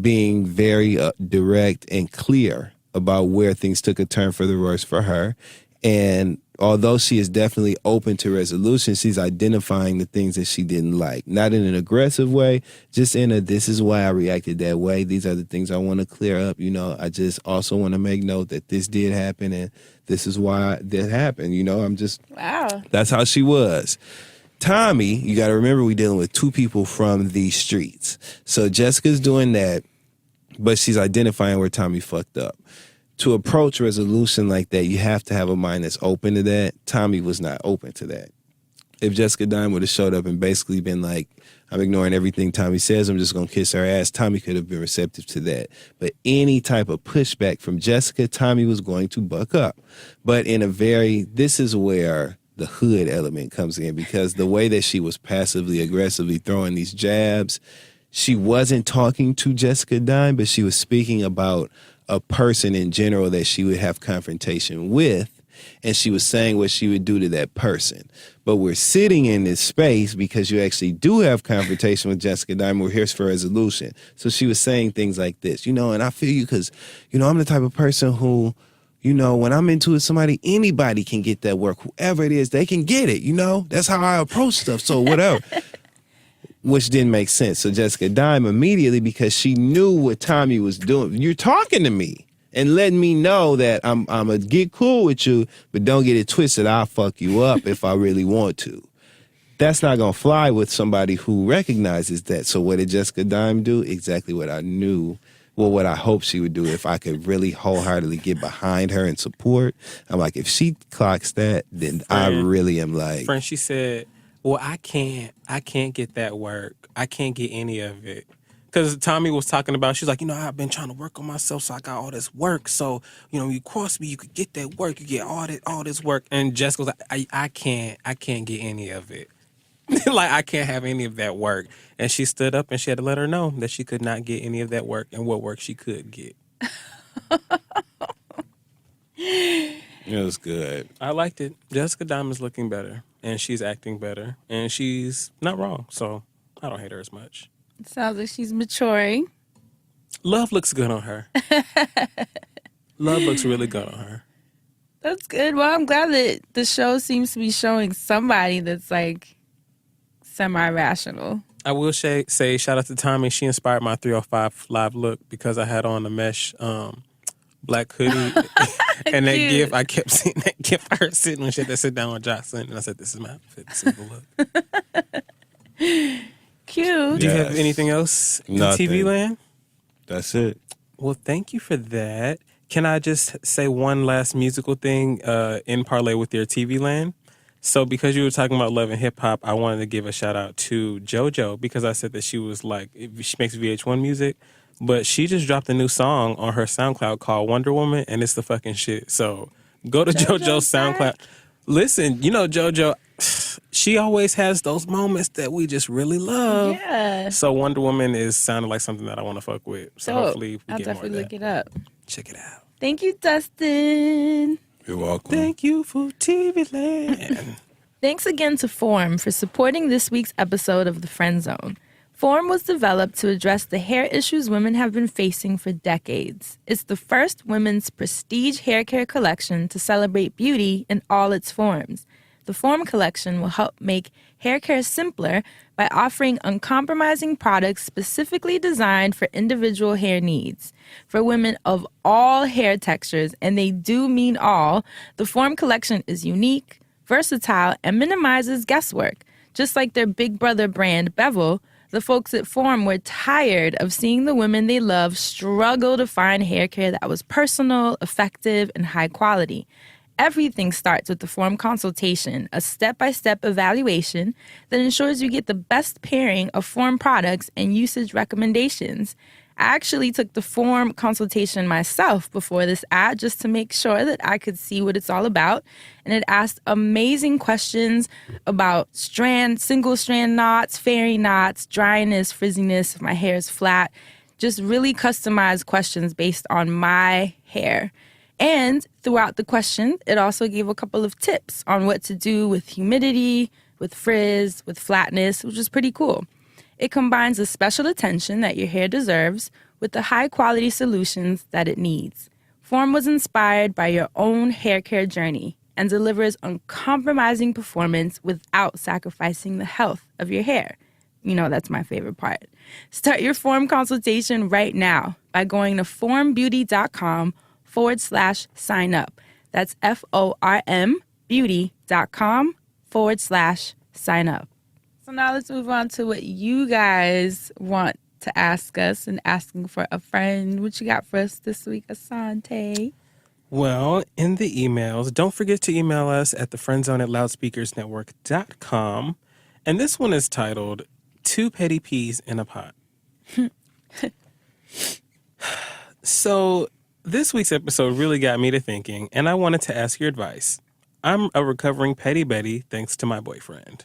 being very direct and clear about where things took a turn for the worse for her. And although she is definitely open to resolution, she's identifying the things that she didn't like. Not in an aggressive way, just in a, this is why I reacted that way. These are the things I want to clear up. I just also want to make note that this did happen and this is why that happened. Wow. That's how she was. Tommy, you got to remember we're dealing with two people from the streets. So Jessica's doing that, but she's identifying where Tommy fucked up. To approach resolution like that, you have to have a mind that's open to that. Tommy was not open to that. if Jessica Dime would have showed up and basically been like, I'm ignoring everything Tommy says, I'm just going to kiss her ass, Tommy could have been receptive to that. But any type of pushback from Jessica, Tommy was going to buck up. But this is where the hood element comes in, because the way that she was passively aggressively throwing these jabs, she wasn't talking to Jessica Dime, but she was speaking about a person in general that she would have confrontation with. And she was saying what she would do to that person. But we're sitting in this space because you actually do have confrontation with Jessica Dime. We're here for resolution. So she was saying things like this, and I feel you because, I'm the type of person who, when I'm into it, somebody, anybody can get that work. Whoever it is, they can get it, That's how I approach stuff. So whatever. Which didn't make sense. So Jessica Dime immediately, because she knew what Tommy was doing. You're talking to me and letting me know that I'm going to get cool with you, but don't get it twisted. I'll fuck you up if I really want to. That's not going to fly with somebody who recognizes that. So what did Jessica Dime do? Exactly what I knew. Well, what I hoped she would do if I could really wholeheartedly get behind her and support. I'm like, if she clocks that, then I really am like. Friend, she said, well, I can't get that work. I can't get any of it. Because Tommy was talking about, she's like, I've been trying to work on myself, so I got all this work. So, you cross me, you could get that work, you get all this work. And Jessica was like, I can't get any of it. Like, I can't have any of that work. And she stood up and she had to let her know that she could not get any of that work and what work she could get. It was good. I liked it. Jessica Dime is looking better and she's acting better and she's not wrong. So I don't hate her as much. It sounds like she's maturing. Love looks good on her. Love looks really good on her. That's good. Well, I'm glad that the show seems to be showing somebody that's like semi-rational. I will say shout out to Tommy. She inspired my 305 live look because I had on a mesh black hoodie. And that gif, I kept seeing that gif of her sitting when she had to sit down with Jocelyn. And I said, this is my outfit. This is the look. Cute. Do you have anything else in TV land? That's it. Well, thank you for that. Can I just say one last musical thing in parlay with your TV land? So because you were talking about love and hip hop, I wanted to give a shout out to JoJo because I said that she was like, she makes VH1 music, but she just dropped a new song on her SoundCloud called Wonder Woman, and it's the fucking shit. So go to JoJo's SoundCloud. Listen, JoJo, she always has those moments that we just really love. Yeah. So Wonder Woman is sounding like something that I want to fuck with. So hopefully we I'll get more definitely of look that. it up. Check it out. Thank you, Dustin. You're welcome. Thank you for TV land. Thanks again to Form for supporting this week's episode of The Friend Zone. Form was developed to address the hair issues women have been facing for decades. It's the first women's prestige hair care collection to celebrate beauty in all its forms. The Form collection will help make hair care simpler by offering uncompromising products specifically designed for individual hair needs. For women of all hair textures, and they do mean all, the Form collection is unique, versatile, and minimizes guesswork. Just like their big brother brand, Bevel, the folks at Form were tired of seeing the women they love struggle to find hair care that was personal, effective, and high quality. Everything starts with the Form consultation, a step-by-step evaluation that ensures you get the best pairing of Form products and usage recommendations. I actually took the Form consultation myself before this ad just to make sure that I could see what it's all about. And it asked amazing questions about single strand knots, fairy knots, dryness, frizziness, if my hair is flat. Just really customized questions based on my hair. And throughout the question, it also gave a couple of tips on what to do with humidity, with frizz, with flatness, which is pretty cool. It combines the special attention that your hair deserves with the high-quality solutions that it needs. Form was inspired by your own hair care journey and delivers uncompromising performance without sacrificing the health of your hair. That's my favorite part. Start your Form consultation right now by going to formbeauty.com/sign up. That's formbeauty.com/sign up. So now let's move on to what you guys want to ask us and asking for a friend. What you got for us this week, Asante? Well, in the emails, don't forget to email us at thefriendzone@loudspeakersnetwork.com. And this one is titled, Two Petty Peas in a Pot. So this week's episode really got me to thinking, and I wanted to ask your advice. I'm a recovering petty Betty thanks to my boyfriend.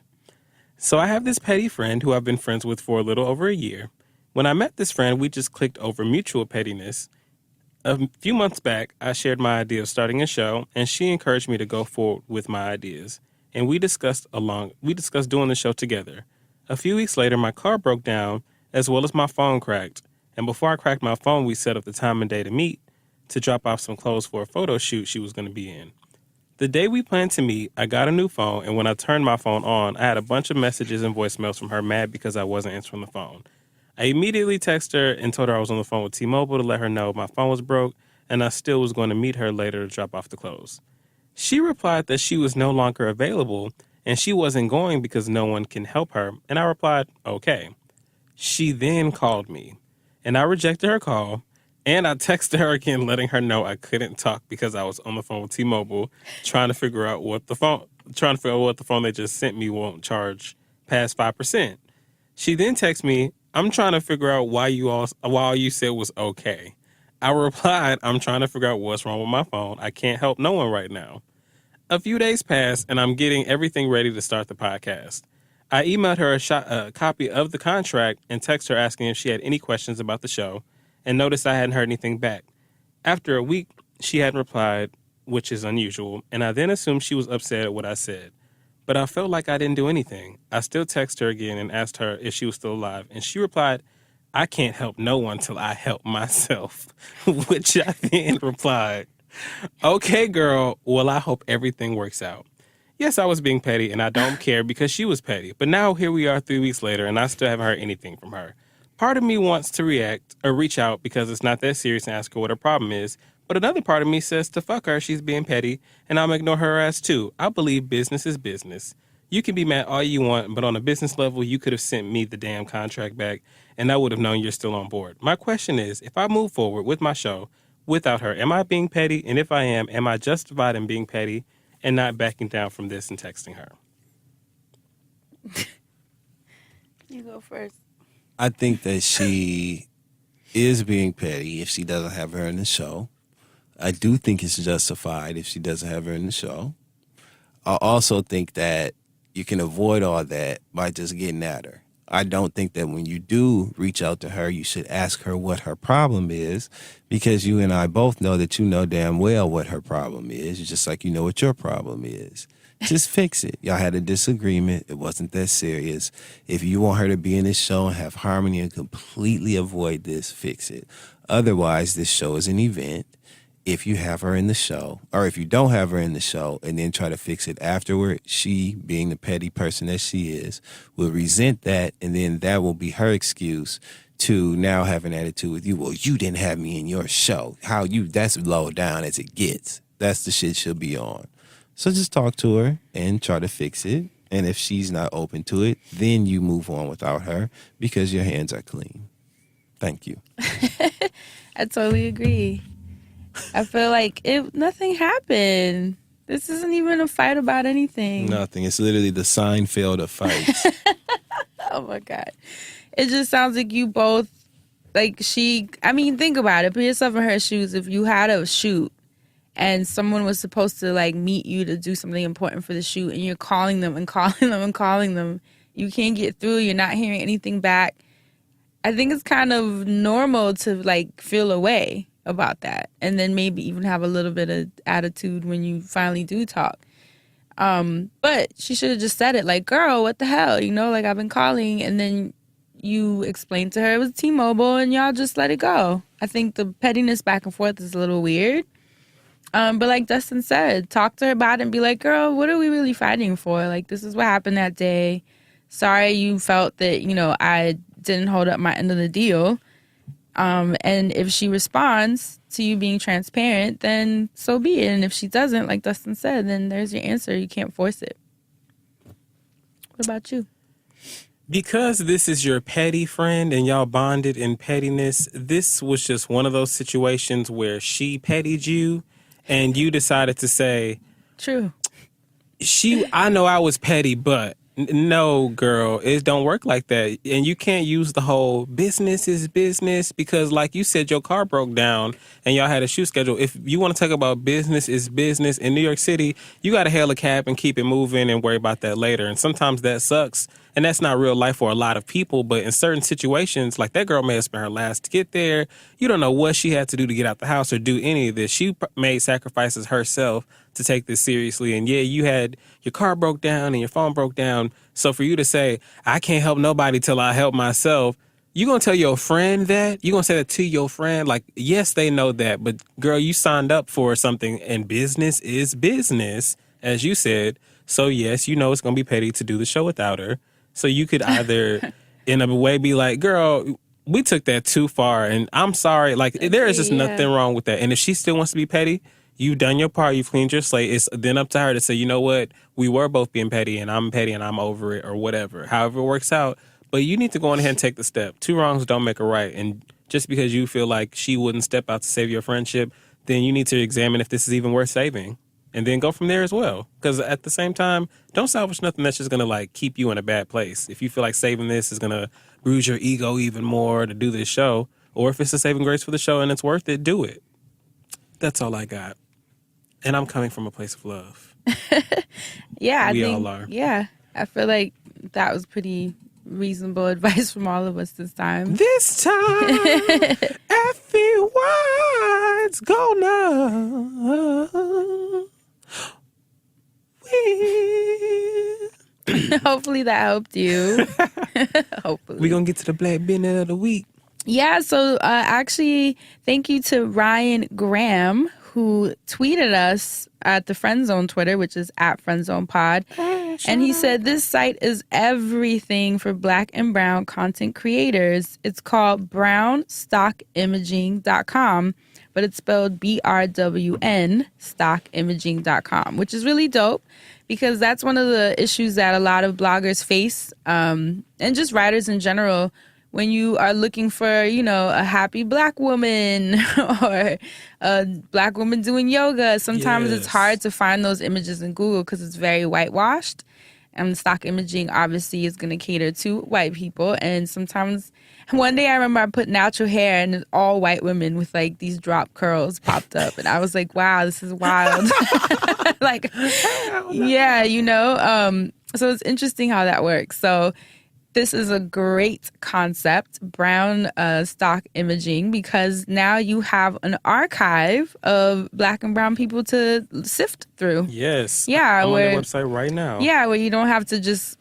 So I have this petty friend who I've been friends with for a little over a year. When I met this friend, we just clicked over mutual pettiness. A few months back, I shared my idea of starting a show, and she encouraged me to go forward with my ideas. And we discussed doing the show together. A few weeks later, my car broke down, as well as my phone cracked. And before I cracked my phone, we set up the time and day to meet to drop off some clothes for a photo shoot she was going to be in. The day we planned to meet, I got a new phone, and when I turned my phone on, I had a bunch of messages and voicemails from her mad because I wasn't answering the phone. I immediately texted her and told her I was on the phone with T-Mobile to let her know my phone was broke and I still was going to meet her later to drop off the clothes. She replied that she was no longer available and she wasn't going because no one can help her, and I replied, okay. She then called me, and I rejected her call, and I texted her again letting her know I couldn't talk because I was on the phone with T-Mobile trying to figure out what the phone they just sent me won't charge past 5%. She then texted me, I'm trying to figure out why all you said was okay. I replied, I'm trying to figure out what's wrong with my phone. I can't help no one right now. A few days passed, and I'm getting everything ready to start the podcast. I emailed her a copy of the contract and texted her asking if she had any questions about the show, and noticed I hadn't heard anything back. After a week, she hadn't replied, which is unusual, and I then assumed she was upset at what I said. But I felt like I didn't do anything. I still texted her again and asked her if she was still alive, and she replied, I can't help no one till I help myself, which I then replied, okay, girl, well, I hope everything works out. Yes, I was being petty, and I don't care because she was petty, but now here we are 3 weeks later, and I still haven't heard anything from her. Part of me wants to react or reach out because it's not that serious and ask her what her problem is, but another part of me says to fuck her, she's being petty, and I'm ignore her ass too. I believe business is business. You can be mad all you want, but on a business level, you could have sent me the damn contract back, and I would have known you're still on board. My question is, if I move forward with my show without her, am I being petty? And if I am I justified in being petty and not backing down from this and texting her? You go first. I think that she is being petty if she doesn't have her in the show. I do think it's justified if she doesn't have her in the show. I also think that you can avoid all that by just getting at her. I don't think that when you do reach out to her, you should ask her what her problem is, because you and I both know that you know damn well what her problem is, just like you know what your problem is. Just fix it. Y'all had a disagreement. It wasn't that serious. If you want her to be in this show and have harmony and completely avoid this, fix it. Otherwise, this show is an event. If you have her in the show, or if you don't have her in the show and then try to fix it afterward, she, being the petty person that she is, will resent that, and then that will be her excuse to now have an attitude with you. Well, you didn't have me in your show. That's low down as it gets. That's the shit she'll be on. So just talk to her and try to fix it. And if she's not open to it, then you move on without her because your hands are clean. Thank you. I totally agree. I feel like nothing happened. This isn't even a fight about anything. Nothing. It's literally the Seinfeld of fights. Oh my God. It just sounds like you both, think about it. Put yourself in her shoes. If you had a shoot and someone was supposed to meet you to do something important for the shoot, and you're calling them and calling them and calling them, you can't get through, you're not hearing anything back. I think it's kind of normal to feel away about that, and then maybe even have a little bit of attitude when you finally do talk. But she should have just said it, girl, what the hell? I've been calling, and then you explained to her it was T-Mobile, and y'all just let it go. I think the pettiness back and forth is a little weird. But like Dustin said, talk to her about it and be like, girl, what are we really fighting for? This is what happened that day. Sorry you felt that, I didn't hold up my end of the deal. And if she responds to you being transparent, then so be it. And if she doesn't, like Dustin said, then there's your answer. You can't force it. What about you? Because this is your petty friend and y'all bonded in pettiness, this was just one of those situations where she pettied you and you decided to say, True. I know I was petty, but no, girl, it don't work like that. And you can't use the whole business is business because, like you said, your car broke down and y'all had a shoot schedule. If you want to talk about business is business in New York City, you got to hail a cab and keep it moving and worry about that later. And sometimes that sucks. And that's not real life for a lot of people. But in certain situations, like that girl may have spent her last to get there. You don't know what she had to do to get out the house or do any of this. She made sacrifices herself to take this seriously. And yeah, you had your car broke down and your phone broke down. So for you to say, I can't help nobody till I help myself, you going to tell your friend that? You going to say that to your friend? Like, yes, they know that. But girl, you signed up for something and business is business, as you said. So yes, you know it's going to be petty to do the show without her. So you could either in a way be like, girl, we took that too far and I'm sorry. Like there is just nothing wrong with that. And if she still wants to be petty, you've done your part, you've cleaned your slate. It's then up to her to say, you know what, we were both being petty and I'm over it or whatever, however it works out. But you need to go on ahead and take the step. Two wrongs don't make a right. And just because you feel like she wouldn't step out to save your friendship, then you need to examine if this is even worth saving. And then go from there as well. Because at the same time, don't salvage nothing that's just going to like keep you in a bad place. If you feel like saving this is going to bruise your ego even more to do this show, or if it's a saving grace for the show and it's worth it, do it. That's all I got. And I'm coming from a place of love. Yeah, we all are. Yeah, I feel like that was pretty reasonable advice from all of us this time. This time, Effie White's gonna win. Hopefully that helped you. Hopefully. We're gonna get to the Black Bennett of the Week. Yeah, so actually, thank you to Ryan Graham, who tweeted us at the FriendZone Twitter, which is at FriendZonePod. And he said, this site is everything for Black and brown content creators. It's called brownstockimaging.com, but it's spelled BRWN stockimaging.com, which is really dope because that's one of the issues that a lot of bloggers face, and just writers in general. When you are looking for, you know, a happy Black woman or a Black woman doing yoga, sometimes it's hard to find those images in Google because it's very whitewashed. And stock imaging obviously is going to cater to white people. And sometimes, one day I remember I put natural hair and all white women with like these drop curls popped up. And I was like, wow, this is wild. Like, yeah, you know. So it's interesting how that works. So this is a great concept, brown stock imaging, because now you have an archive of Black and brown people to sift through. Yes. Yeah. I'm on their website right now. Yeah, where you don't have to just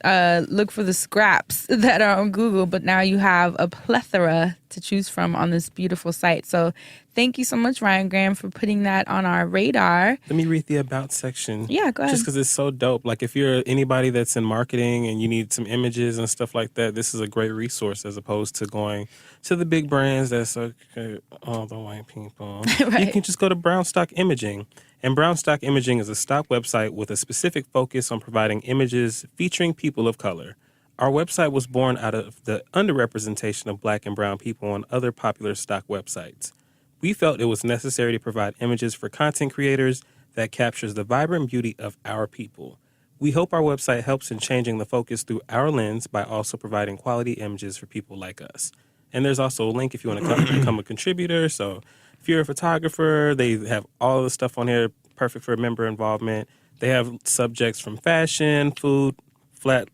look for the scraps that are on Google, but now you have a plethora to choose from on this beautiful site. So thank you so much, Ryan Graham, for putting that on our radar. Let me read the About section. Yeah, go ahead. Just because it's so dope. Like if you're anybody that's in marketing and you need some images and stuff like that, this is a great resource as opposed to going to the big brands that's okay, all the white people. Right. You can just go to Brown Stock Imaging. And Brown Stock Imaging is a stock website with a specific focus on providing images featuring people of color. Our website was born out of the underrepresentation of Black and brown people on other popular stock websites. We felt it was necessary to provide images for content creators that captures the vibrant beauty of our people. We hope our website helps in changing the focus through our lens by also providing quality images for people like us. And there's also a link if you want to become a contributor. So if you're a photographer, they have all of the stuff on here, perfect for member involvement. They have subjects from fashion, food, flat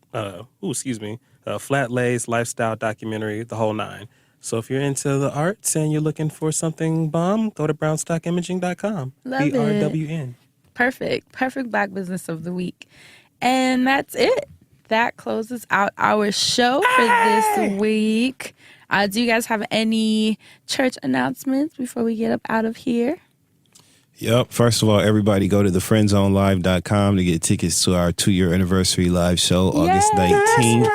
lays, lifestyle, documentary, the whole nine. So if you're into the arts and you're looking for something bomb, go to brownstockimaging.com. Love it. BRWN. Perfect Black business of the week. And that's it. That closes out our show for this week. Do you guys have any church announcements before we get up out of here? Yep. First of all, everybody go to TheFriendZoneLive.com to get tickets to our 2-year anniversary live show, August 19th.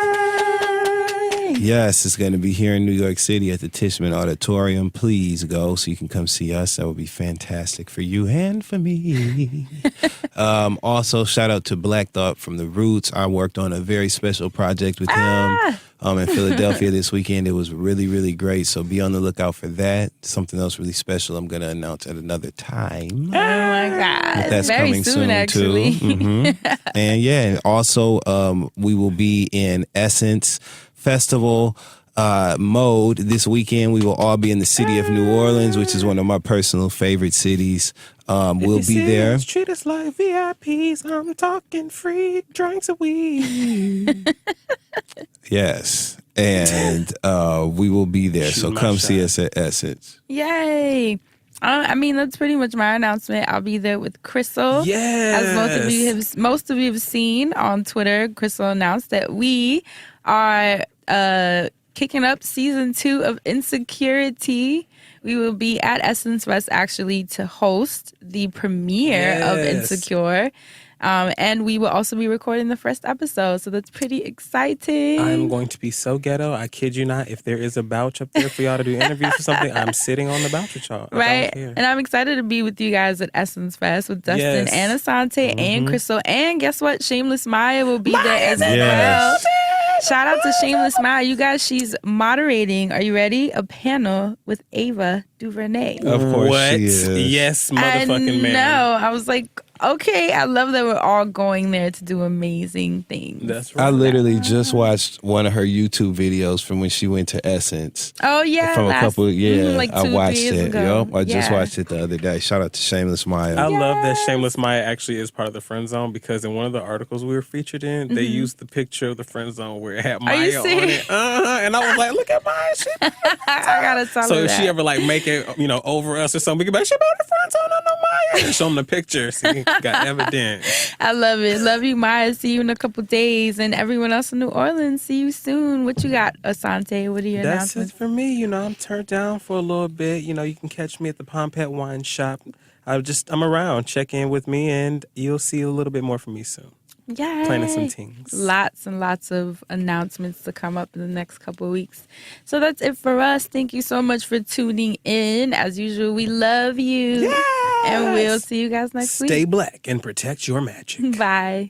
Yay! Yes, it's going to be here in New York City at the Tishman Auditorium. Please go so you can come see us. That would be fantastic for you and for me. Also, shout out to Black Thought from The Roots. I worked on a very special project with him in Philadelphia this weekend. It was really, really great. So be on the lookout for that. Something else really special I'm going to announce at another time. Oh my God. But that's Very coming soon, actually. too. And also we will be in Essence Festival mode this weekend. We will all be in the city of New Orleans, which is one of my personal favorite cities. We'll be there. Treat us like VIPs. I'm talking free drinks of weed. Yes. And we will be there. Shoot So my come shot. see us at Essence. Yay! I mean, that's pretty much my announcement. I'll be there with Crystal. Yes. As most of you have seen on Twitter, Crystal announced that we are kicking up season 2 of Insecurity. We will be at Essence Fest actually to host the premiere of Insecure. And we will also be recording the first episode. So that's pretty exciting. I'm going to be so ghetto. I kid you not. If there is a couch up there for y'all to do interviews or something, I'm sitting on the couch with y'all. Right. And I'm excited to be with you guys at Essence Fest with Dustin and Asante and Crystal. And guess what? Shameless Maya will be there as well. Shout out to Shameless Maya. You guys, she's moderating. Are you ready? A panel with Ava DuVernay. Of course What? she is. Yes, motherfucking man. No, I was like, okay, I love that we're all going there to do amazing things. That's right. I literally just watched one of her YouTube videos from when she went to Essence. Oh, yeah. From a couple, like I 2 watched years it. ago. Yup, I just watched it the other day. Shout out to Shameless Maya. I love that Shameless Maya actually is part of the Friend Zone because in one of the articles we were featured in, they used the picture of the Friend Zone where it had Maya on it. And I was like, look at Maya. I gotta tell So her if that. she ever like make it, over us or something, we can be like, she about the Friend Zone, I know Maya. And show them the picture. See, got evidence. I love it. Love you, Maya. See you in a couple days. And everyone else in New Orleans, see you soon. What you got, Asante? What are your That's announcements? it for me. I'm turned down for a little bit. You can catch me at the Pompet Wine Shop. I'm around. Check in with me, and you'll see a little bit more from me soon. Yay. Planning some things. Lots and lots of announcements to come up in the next couple of weeks. So that's it for us. Thank you so much for tuning in. As usual, we love you. Yes! And we'll see you guys next week. Stay black and protect your magic. Bye.